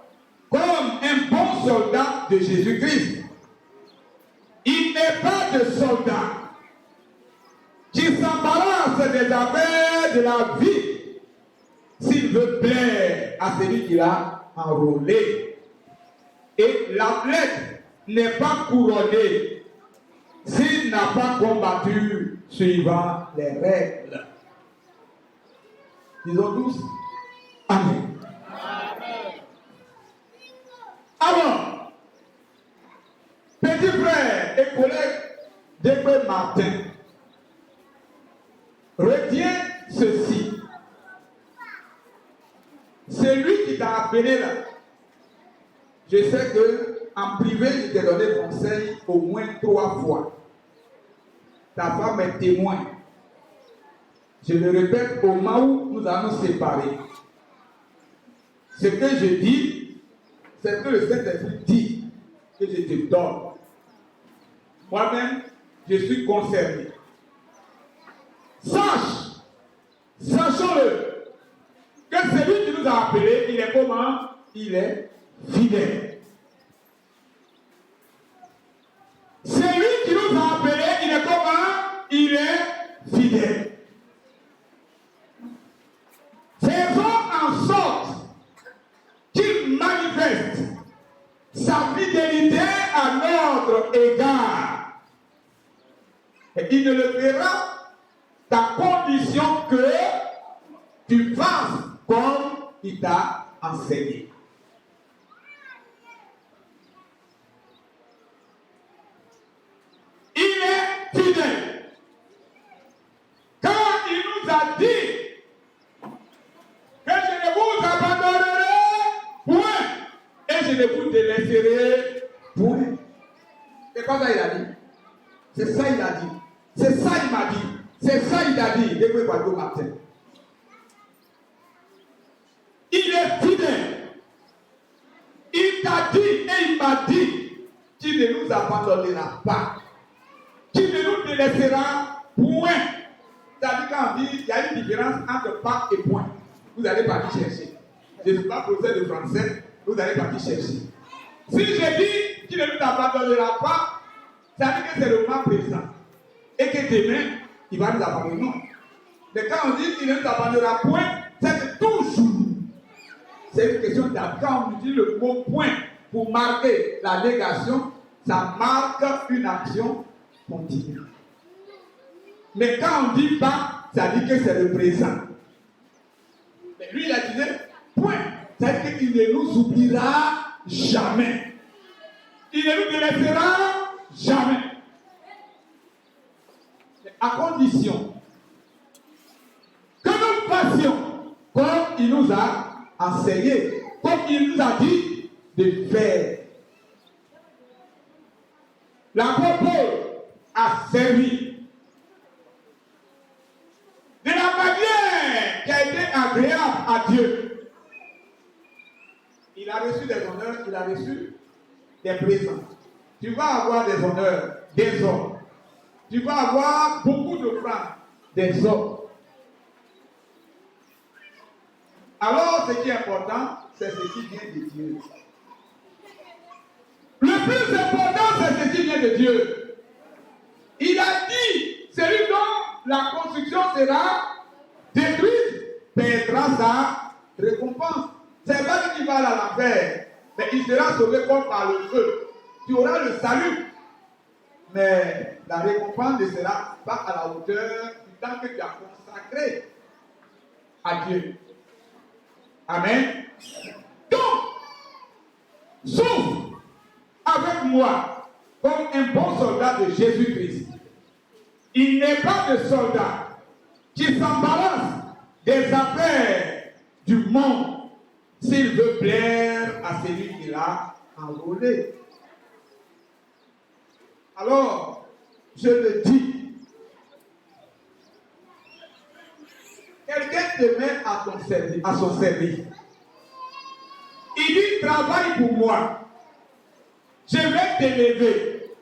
comme un bon soldat de Jésus-Christ. Il n'est pas de soldat qui s'embarrasse des affaires de la vie s'il veut plaire à celui qui l'a enrôlé. Et l'athlète n'est pas couronné s'il n'a pas combattu suivant les règles. Disons tous Amen. Alors, petit frère et collègue d'Épreuve Martin, retiens ceci. C'est lui qui t'a appelé là. Je sais que en privé, je t'ai donné conseil au moins 3 fois. Ta femme est témoin. Je le répète au moment où nous allons nous séparer. Ce que je dis, c'est que le Saint-Esprit dit que je te donne. Moi-même, je suis concerné. Sachons-le, il est comment? Il est fidèle. C'est lui qui nous a appelés, il est comment? Il est fidèle. Faisons en sorte qu'il manifeste sa fidélité à notre égard. Et il ne le fera qu'à condition que tu fasses comme il t'a enseigné. Il est fidèle. Quand il nous a dit que je ne vous abandonnerai point et je ne vous délaisserai point. C'est quoi ça il a dit? C'est ça il a dit. C'est ça il m'a dit. C'est ça il a dit. Depuis quoi au matin. Il est fidèle. Il t'a dit et il m'a dit qu'il ne nous abandonnera pas. Qu'il ne nous délaissera point. C'est-à-dire quand on dit il y a une différence entre pas et point. Vous allez partir chercher. Je ne suis pas professeur de français. Vous allez partir chercher. Si je dis qu'il ne nous abandonnera pas, ça veut dire que c'est le moment présent. Et que demain, il va nous abandonner. Non. Mais quand on dit qu'il ne nous abandonnera point, c'est que toujours. C'est une question d'abord. Quand on utilise le mot point pour marquer la négation, ça marque une action continue. Mais quand on dit pas, ça dit que c'est le présent. Mais lui, il a dit point. Ça veut dire qu'il ne nous oubliera jamais. Il ne nous délaissera jamais. À condition que nous fassions comme il nous a enseigné, comme il nous a dit de faire. L'apôtre Paul a servi de la manière qui a été agréable à Dieu. Il a reçu des honneurs, il a reçu des présents. Tu vas avoir des honneurs des hommes. Tu vas avoir beaucoup de francs des hommes. Alors, ce qui est important, c'est ce qui vient de Dieu. Le plus important, c'est ce qui vient de Dieu. Il a dit, celui dont la construction sera détruite, perdra sa récompense. C'est pas lui qui va à l'enfer, mais il sera sauvé comme par le feu. Tu auras le salut. Mais la récompense ne sera pas à la hauteur du temps que tu as consacré à Dieu. Amen. Donc, souffre avec moi comme un bon soldat de Jésus-Christ. Il n'est pas de soldat qui s'embarrasse des affaires du monde s'il veut plaire à celui qui l'a enrôlé. Alors, je le dis, quelqu'un te met à son service. Il dit, travaille pour moi. Je vais t'élever.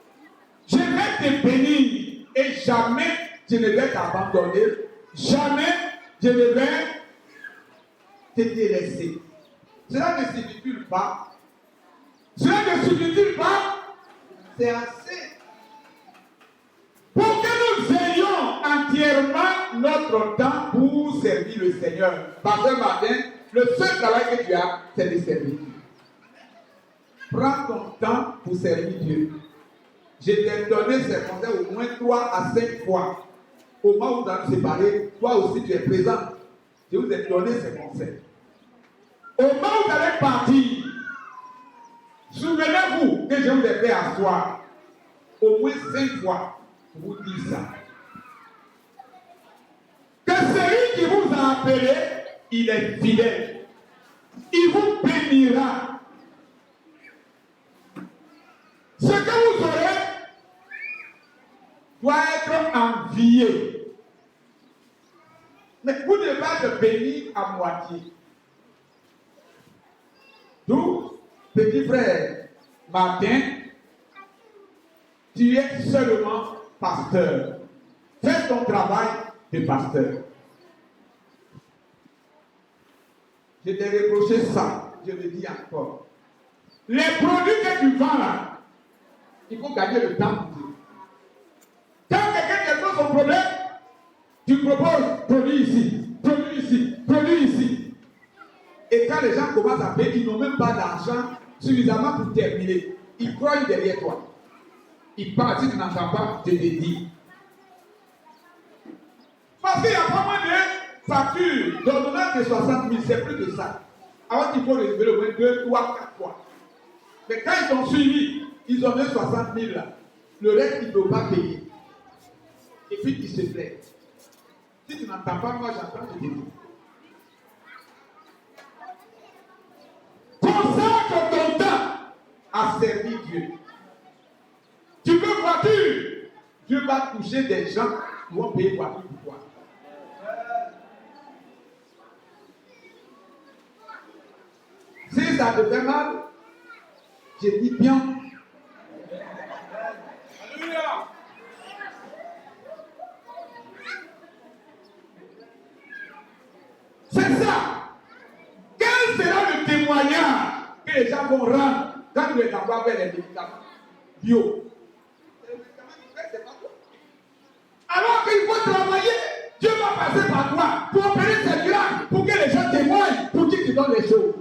Je vais te bénir. Et jamais je ne vais t'abandonner. Jamais je ne vais te délaisser. Cela ne signifie pas. Cela ne signifie pas. C'est assez. Pour que nous ayons entièrement notre temps pour servir le Seigneur. Parce que matin, le seul travail que tu as, c'est de servir. Prends ton temps pour servir Dieu. Je t'ai donné ces conseils au moins 3 à 5 fois. Au moment où vous allez nous séparer, toi aussi tu es présent. Je vous ai donné ces conseils. Au moment où vous allez partir, souvenez-vous que je vous ai fait asseoir. Au moins 5 fois. Vous dites ça. Que celui qui vous a appelé, il est fidèle. Il vous bénira. Ce que vous aurez doit être envié. Mais vous ne devez pas être béni à moitié. Donc, petit frère, Martin, tu es seulement pasteur. Fais ton travail de pasteur. Je t'ai reproché ça, je le dis encore. Les produits que tu vends là, Il faut gagner le temps pour Dieu. quand quelqu'un te pose son problème, tu proposes produit ici, produit ici, produit ici. Et quand les gens commencent à payer, ils n'ont même pas d'argent suffisamment pour terminer. Ils croient derrière toi. Ils partent, si tu n'entends pas, je te dis. Parce qu'il y a pas mal de Facture d'ordonnance de 60 000, c'est plus que ça. Alors qu'il faut relever au moins 2, 3, 4 fois. Mais quand ils t'ont suivi, ils ont mis 60 000 là. Le reste, ils ne peuvent pas payer. Et puis, ils se plaignent. Si tu n'entends pas, moi j'entends, je te dis. consacre ton temps. À servir Dieu. Tu veux voiture. Dieu va toucher des gens qui vont payer voiture pour toi. Si ça te fait mal, je dis bien. Alléluia. C'est ça. Quel sera le témoignage Que les gens vont rendre quand tu les envoies vers les médicaments bio. alors qu'il faut travailler? Dieu va passer par toi pour opérer ces miracles, pour que les gens témoignent, pour qu'ils te donnent les choses.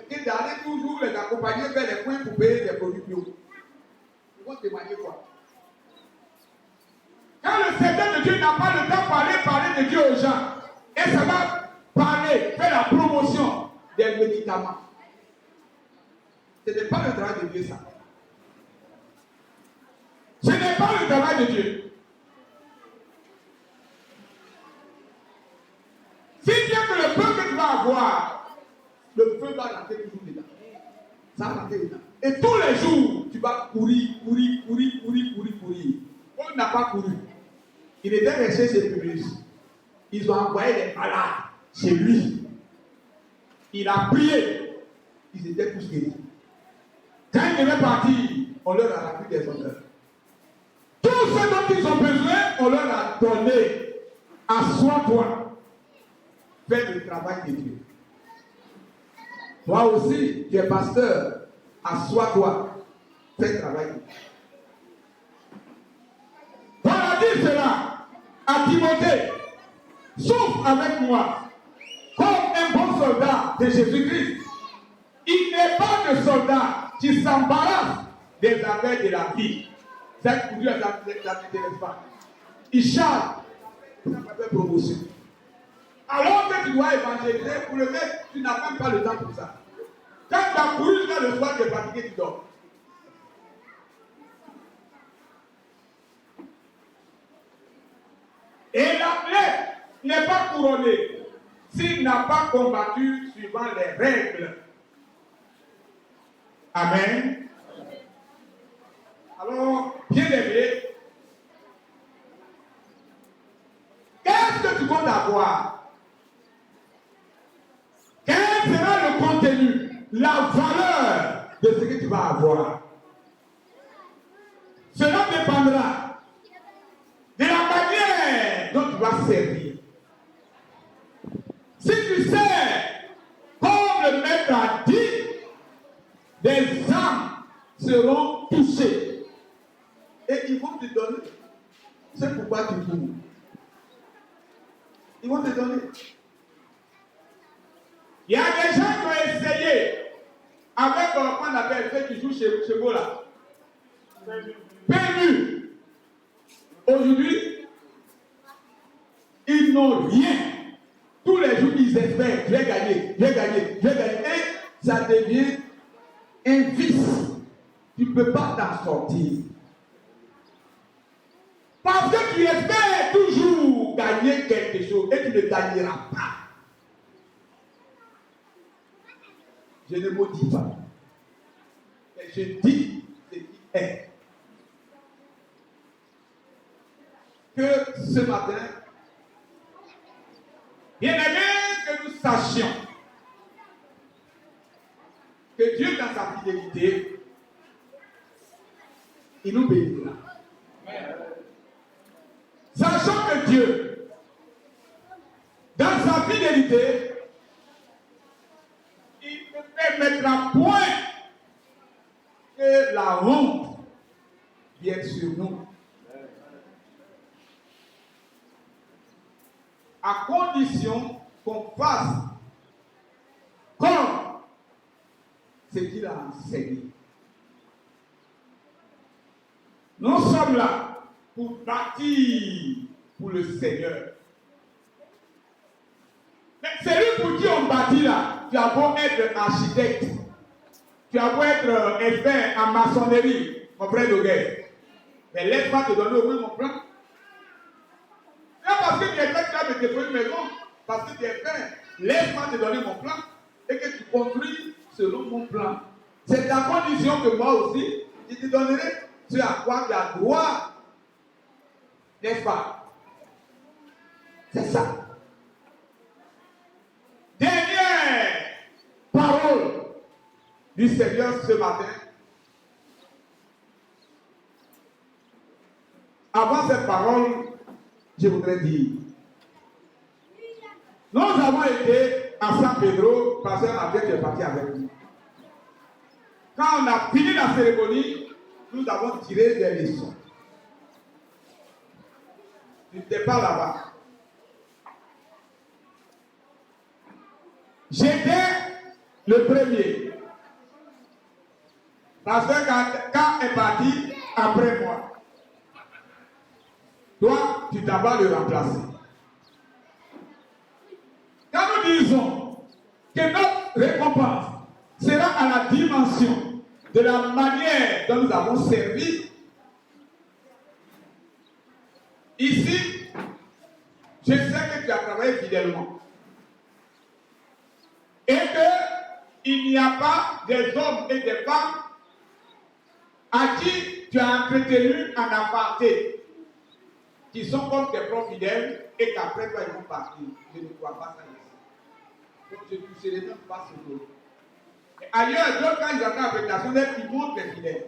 C'est d'aller toujours les accompagner vers les points pour payer des produits bio. Ils vont témoigner quoi? Quand le Seigneur de Dieu n'a pas le temps de parler de Dieu aux gens, et ça va parler, faire la promotion Des médicaments. Ce n'est pas le travail de Dieu ça. ce n'est pas le travail de Dieu. Si bien que le peuple que tu vas avoir, Le feu va rentrer toujours dedans. Ça va rentrer dedans. Et tous les jours, tu vas courir. On n'a pas couru. Il était resté chez Publius. Ils ont envoyé des malades chez lui. Il a prié. Ils étaient tous guéris. Quand ils devaient partir, on leur a rappelé des honneurs. tout ce dont ils ont besoin, On leur a donné. Assois-toi. Fais le travail de Dieu. Toi aussi, tu es pasteur. Assois-toi. Fais le travail de Dieu. Paul a dit cela à Timothée. Souffre avec moi comme un bon soldat de Jésus-Christ. Il n'est pas de soldat qui s'embarrasse Des affaires de la vie. C'est pour Dieu, ça ne t'intéresse pas. Il charge. Ça va faire promotion. Alors que tu dois évangéliser pour le mettre, tu n'as même pas le temps pour ça. Quand tu as couru jusqu'à le soir, tu es fatigué, tu dors. et l'athlète n'est pas couronné s'il n'a pas combattu suivant les règles. Amen. Alors, bien aimé, Qu'est-ce que tu comptes avoir? Quel sera le contenu, la valeur de ce que tu vas avoir. Cela dépendra de la manière dont tu vas servir. Si tu sais, comme le maître a dit, des âmes seront touchées. Et ils vont te donner. C'est pourquoi tu cours. Ils vont te donner. Il y a des gens qui ont essayé avec qu'on appelle ceux qui jouent chez vous là. PMU. Aujourd'hui, ils n'ont rien. Tous les jours, ils espèrent, je vais gagner. Et ça devient un vice. Tu ne peux pas t'en sortir. Parce que tu espères toujours Gagner quelque chose et tu ne gagneras pas. Je ne maudis pas. Mais je dis ce qui est. Que ce matin, bien aimé, que nous sachions que Dieu, dans sa fidélité, il nous bénira. Sachant que Dieu, dans fidélité, il ne permettra point que la honte vienne sur nous. À condition qu'on fasse comme ce qu'il a enseigné. Nous sommes là pour bâtir pour le Seigneur. Mais celui pour qui on bâtit là, tu as beau être architecte, tu as beau être expert en maçonnerie, mon frère de guerre, mais laisse-moi te donner au moins mon plan. Là, parce que tu es fait, tu as me détruire une maison, parce que tu es fait, laisse-moi te donner mon plan et que tu construis selon mon plan. C'est ta condition que moi aussi, je te donnerai ce à quoi tu as droit. N'est-ce pas? C'est ça. Dernière parole du Seigneur ce matin. Avant cette parole, je voudrais dire, nous avons été à San Pedro, pasteur Mathieu est parti avec nous. Quand on a fini la cérémonie, nous avons tiré des leçons. Tu n'étais pas là-bas. J'étais le premier. Parce que quand est parti après moi, toi, tu t'en vas le remplacer. Quand nous disons que notre récompense sera à la dimension de la manière dont nous avons servi, ici, je sais que tu as travaillé fidèlement. Et qu'il n'y a pas des hommes et des femmes à qui tu as entretenu en aparté, qui sont comme tes propres fidèles et qu'après toi ils vont partir. Je ne crois pas ça ici. Donc je ne toucherai même pas ce dos. Ailleurs, d'autres, quand ils ont la prédication, ils montrent les fidèles.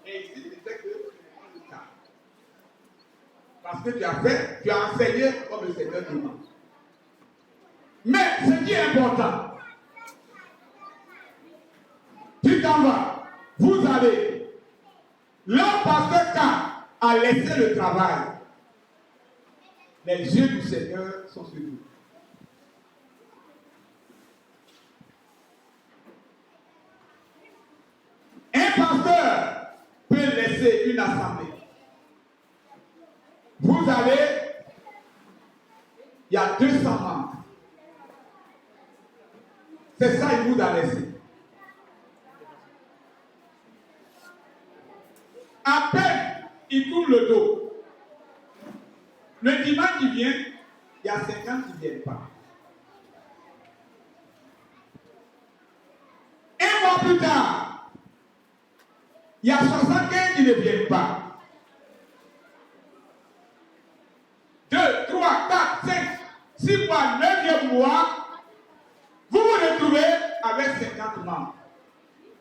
Et ici, c'est que ce n'est pas le cas. Parce que tu as enseigné comme le Seigneur demande. Mais ce qui est important, tu t'en vas, vous allez. Le pasteur K a laissé le travail. Les yeux du Seigneur sont sur vous. Un pasteur peut laisser une assemblée. Vous allez, il y a 200 membres. C'est ça, il vous a laissé. À peine il tourne le dos. Le dimanche qui vient, il y a 50 qui ne viennent pas. Un mois plus tard, il y a 75 qui ne viennent pas. 2, 3, 4, 5, 6 mois, 9e mois, vous vous retrouvez avec 50 membres.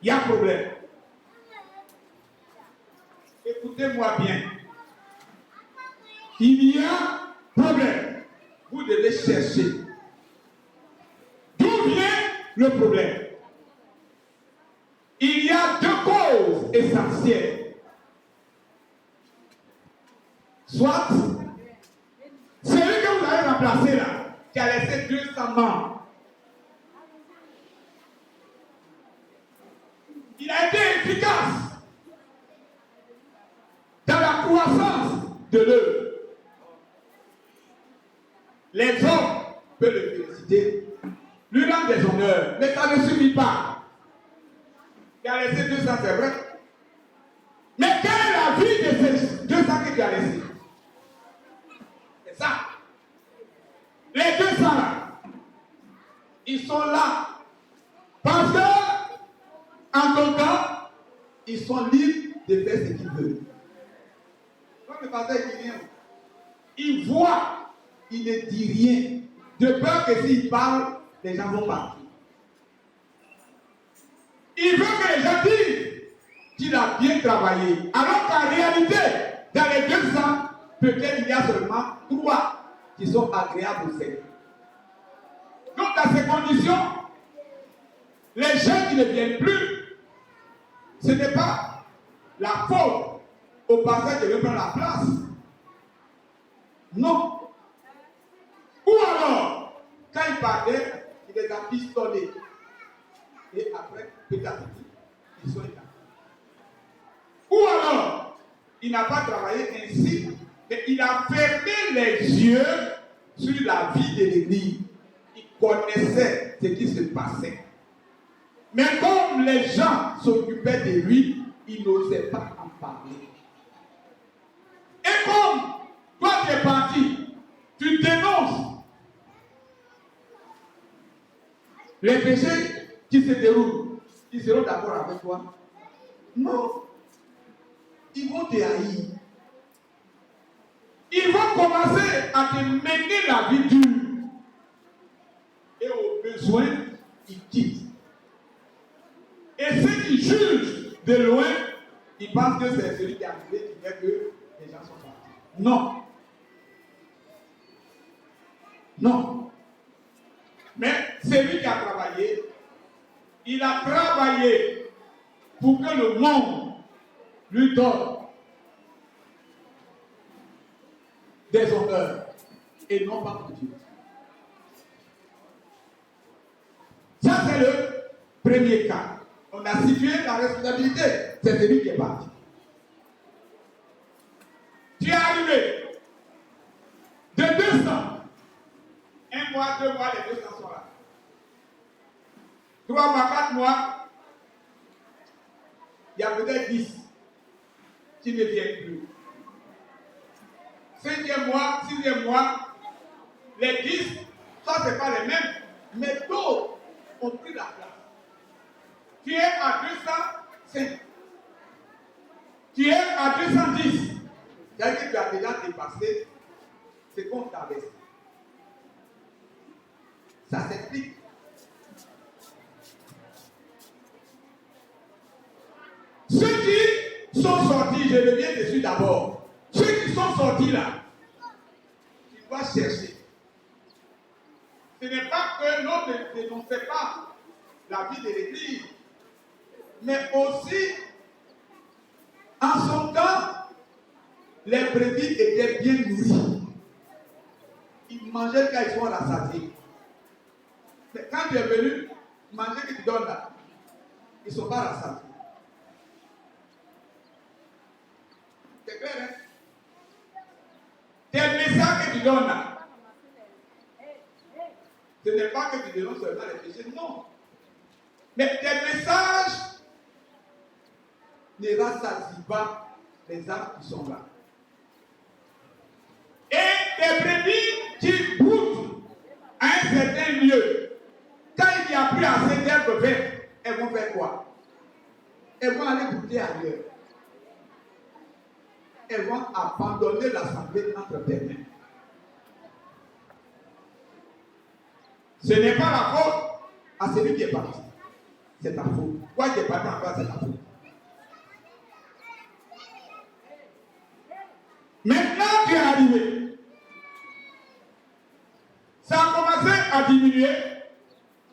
Il y a problème. Écoutez-moi bien. Il y a problème. Vous devez chercher. D'où vient le problème? Il y a 2 causes essentielles. Soit, celui que vous avez remplacé là, qui a laissé 200 membres, il a été efficace dans la croissance de l'œuvre. Les hommes peuvent le féliciter, lui rendre des honneurs, mais ça ne suffit pas. Il a laissé 200, c'est vrai. Mais quelle est la vie de ces 200 que tu as laissé? C'est ça. Les 200 là, ils sont là parce que en ton temps, ils sont libres de faire ce qu'ils veulent. Comme le pasteur dit rien, il voit, il ne dit rien, de peur que s'il parle, les gens vont partir. Il veut que les gens disent qu'il a bien travaillé, alors qu'en réalité, dans les 200, peut-être il y a seulement 3 qui sont agréables au Seigneur. Donc, dans ces conditions, les gens qui ne viennent plus, ce n'est pas la faute au pasteur qui veut prendre la place. Non. Ou alors, quand il partait, il les a pistolés. Et après, petit à petit, ils sont établis. Ou alors, il n'a pas travaillé ainsi, mais il a fermé les yeux sur la vie de l'Église. Il connaissait ce qui se passait. Mais comme les gens s'occupaient de lui, il n'osait pas en parler. Et comme toi tu es parti, tu dénonces les péchés qui se déroulent, ils seront d'accord avec toi? Non. Ils vont te haïr. Ils vont commencer à te mener la vie dure. Et au besoin, ils quittent. Et ceux qui jugent de loin, ils pensent que c'est celui qui est arrivé qui fait que les gens sont partis. Non. Non. Mais celui qui a travaillé, il a travaillé pour que le monde lui donne des honneurs et non pas pour Dieu. Ça, c'est le premier cas. On a situé la responsabilité. C'est celui qui est parti. Tu es arrivé de 200. 1 mois, 2 mois, les 200 sont là. 3 mois, 4 mois, il y a peut-être 10 qui ne viennent plus. 5e mois, 6e mois, les 10, ça c'est pas les mêmes, mais d'autres ont pris la place. Tu es à 205. Tu es à 210. C'est-à-dire que tu as déjà dépassé ce qu'on t'a laissé. Ça s'explique. Ceux qui sont sortis, je reviens dessus d'abord. Ceux qui sont sortis là, tu dois chercher. Ce n'est pas que l'on ne dénonçait pas la vie de l'Église, mais aussi, en son temps, les brebis étaient bien nourris. Ils mangeaient quand ils sont rassasiés. Mais quand tu es venu, manger que tu donnes là, ils ne sont pas rassasiés. C'est clair, hein? Tes messages que tu donnes là, ce n'est pas que tu dénonces seulement les péchés, non. Mais tes messages ne rassasient pas les âmes qui sont là. Et les brebis qui broutent à un certain lieu, quand il n'y a plus assez d'herbes vertes, elles vont faire quoi? Elles vont aller brouter ailleurs. Elles vont abandonner l'assemblée entre tes mains. Ce n'est pas la faute à celui qui est parti. C'est ta faute. Toi qui es parti en bas, c'est ta faute. Maintenant, tu es arrivé. Ça a commencé à diminuer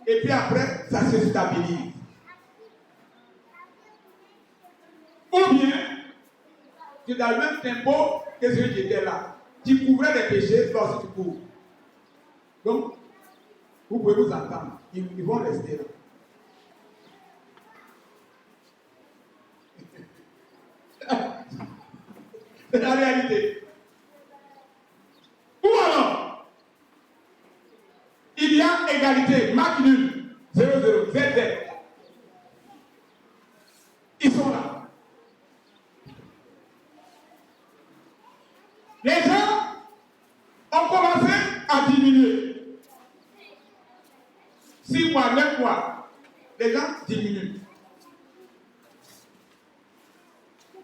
et puis après, ça se stabilise. Ou bien, tu es dans le même tempo que celui qui était là. Tu couvrais les péchés, toi aussi tu couvres. Donc, vous pouvez vous entendre. Ils vont rester là. C'est la réalité. Ou alors, il y a égalité, match nul, 0-0, ZZ. Ils sont là. Les gens ont commencé à diminuer. 6 mois, 9 mois, les gens diminuent.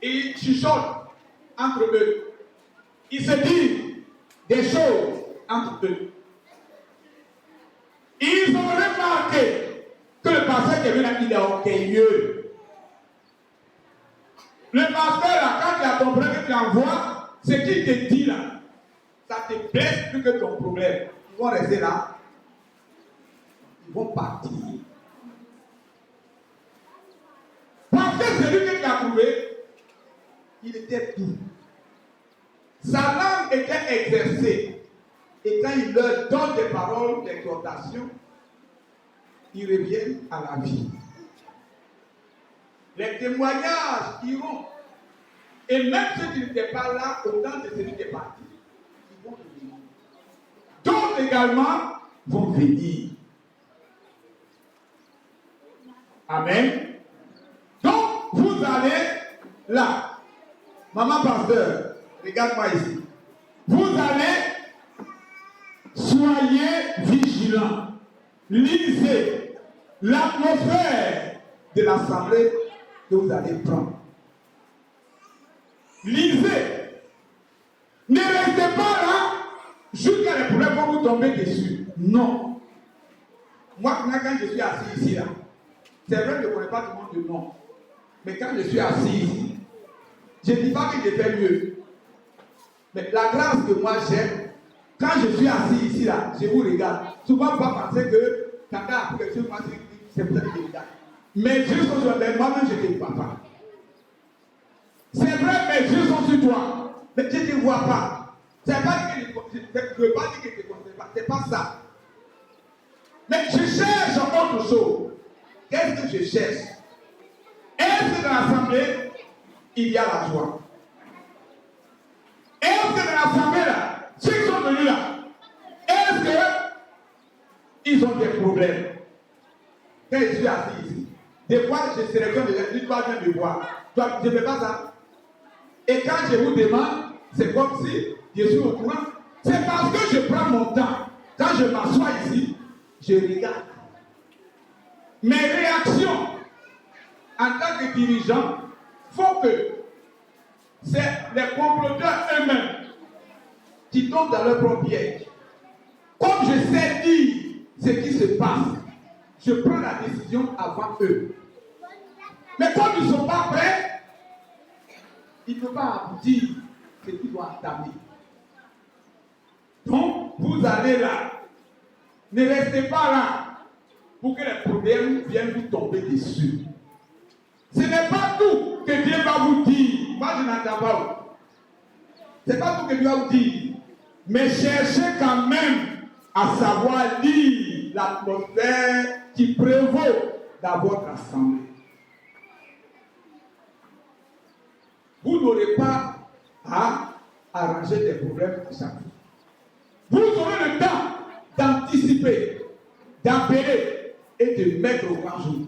Et ils chuchotent entre eux. Ils se disent des choses entre eux. Ils ont remarqué que le pasteur qui est venu là, il est orgueilleux. Le pasteur là, quand il a compris que tu envoies, ce qu'il te dit là, ça te blesse plus que ton problème. Ils vont rester là. Ils vont partir. Parce que celui qui l'a trouvé, il était doux. Sa langue était exercée. Et quand il leur donne des paroles d'exhortation, ils reviennent à la vie. Les témoignages iront. Et même ceux qui n'étaient pas là au temps de celui qui est parti, ils vont venir. D'autres également vont venir. Amen. Donc, vous allez là. Maman pasteur, regarde-moi ici. Vous allez, soyez vigilants. Lisez l'atmosphère de l'assemblée que vous allez prendre. Lisez. Ne restez pas là jusqu'à les problèmes vont vous tomber dessus. Non. Moi, quand je suis assis ici, là, c'est vrai que je ne connais pas tout le monde de nom. Mais quand je suis assis ici, je ne dis pas que je fais mieux. Mais la grâce que moi j'aime, quand je suis assis ici, là, je vous regarde. Souvent, on va penser que quand tu as quelque chose, moi, c'est pour ça que je regarde. Mais Dieu sont sur moi-même, je ne te vois pas. C'est vrai, mes yeux sont sur toi. Mais je ne te vois pas. C'est pas que je ne veux pas dire que je ne te connais pas. Ce n'est pas ça. Mais je cherche autre chose. Qu'est-ce que je cherche? Est-ce que dans l'assemblée, il y a la joie? Est-ce que dans l'assemblée, là, ceux qui sont venus là, est-ce qu'ils ont des problèmes? Quand je suis assis ici, des fois, je sélectionne des gens, toi viens me voir. Toi, je ne fais pas ça. Et quand je vous demande, c'est comme si je suis au courant. C'est parce que je prends mon temps. Quand je m'assois ici, je regarde. Mes réactions en tant que dirigeant font que c'est les comploteurs eux-mêmes qui tombent dans leur propre piège. Comme je sais dire ce qui se passe, je prends la décision avant eux. Mais comme ils ne sont pas prêts, ils ne peuvent pas aboutir ce qu'ils doivent entamer. Donc, vous allez là. Ne restez pas là pour que les problèmes viennent vous tomber dessus. Ce n'est pas tout que Dieu va vous dire. Moi, je n'entends pas. Ce n'est pas tout que Dieu va vous dire. Mais cherchez quand même à savoir lire l'atmosphère qui prévaut dans votre assemblée. Vous n'aurez pas à arranger des problèmes à chaque fois. Vous aurez le temps d'anticiper, d'appeler et de mettre au grand jour.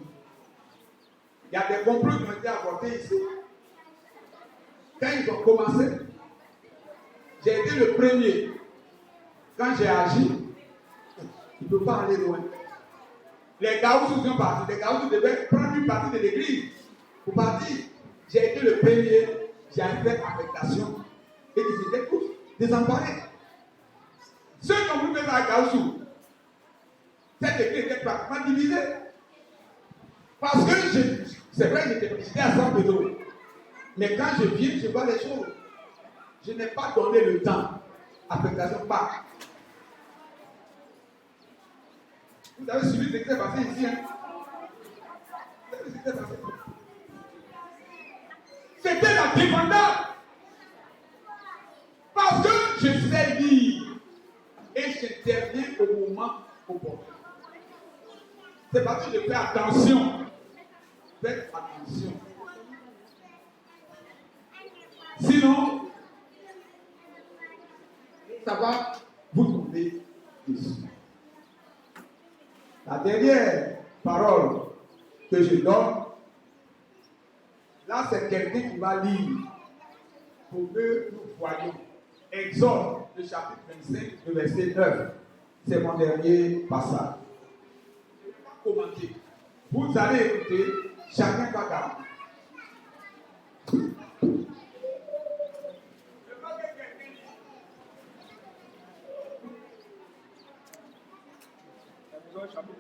Il y a des complots qui ont été apportés ici. Quand ils ont commencé, j'ai été le premier. Quand j'ai agi, il ne peut pas aller loin. Les Gaoussous sont partis. Les Gaoussous devaient prendre une partie de l'église pour partir. J'ai été le premier. J'ai fait affectation. Et ils étaient tous désemparés. Ceux qui ont voulu faire à Gaoussou, cette église était pratiquement divisée. Parce que c'est vrai que j'étais à 100 euros. Mais quand je viens, je vois les choses. Je n'ai pas donné le temps. Affectation, pas. Vous avez suivi ce qui s'est passé ici. Hein? Vous avez vu ce qui s'est passé? C'était la dépendance. Parce que je sais lire. Et j'interviens au moment opportun. C'est parce que je fais attention. Faites attention. Sinon, ça va vous tomber dessus. La dernière parole que je donne, là c'est quelqu'un qui va lire pour que nous voyons. Exode, le chapitre 25, le verset 9. C'est mon dernier passage. Je ne vais pas commenter. Vous allez écouter, chacun va garder.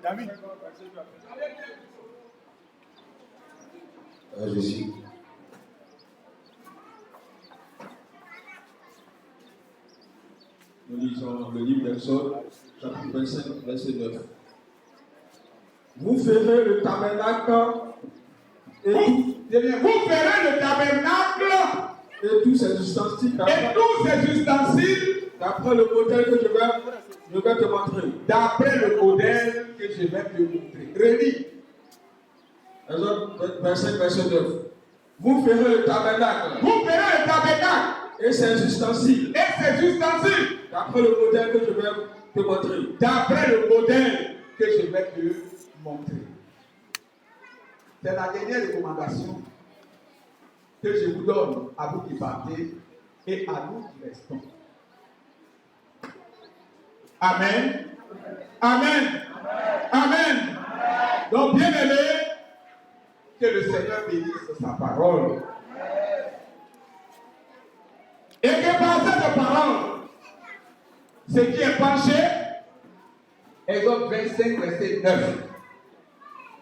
David. Je suis. Nous lisons le livre d'Exode, chapitre 25, verset 9. Vous ferez le tabernacle et vous ferez le tabernacle et tous ses ustensiles d'après le modèle que je vais te montrer. D'après le modèle que je vais te montrer. Relis. Exode 25, verset 9. Vous ferez le tabernacle. Vous ferez le tabernacle. Et ses ustensiles. D'après le modèle que je vais te montrer. D'après le modèle que je vais te montrer. C'est la dernière recommandation que je vous donne à vous qui partez et à nous qui restons. Amen. Amen. Amen. Donc, bien aimé, que le Seigneur bénisse sa parole. Et que par cette parole, ce qui est penché, Exode 25, verset 9.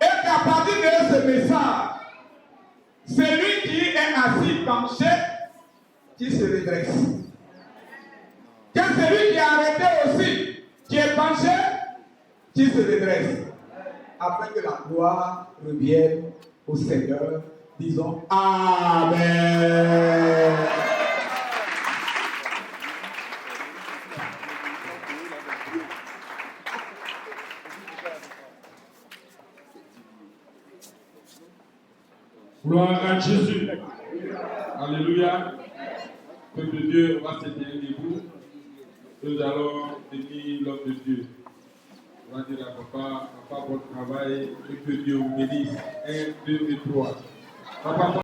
Et qu'à partir de ce message, celui qui est assis penché, qui se redresse. Que celui qui est arrêté aussi, qui est penché, qui se redresse. Afin que la gloire revienne au Seigneur. Disons Amen. Gloire à Jésus. Alléluia. Peuple de Dieu, on va se tenir debout. Nous allons bénir l'homme de Dieu. On va dire à papa, bon travail, et que Dieu vous bénisse. 1, 2 et 3. Papa,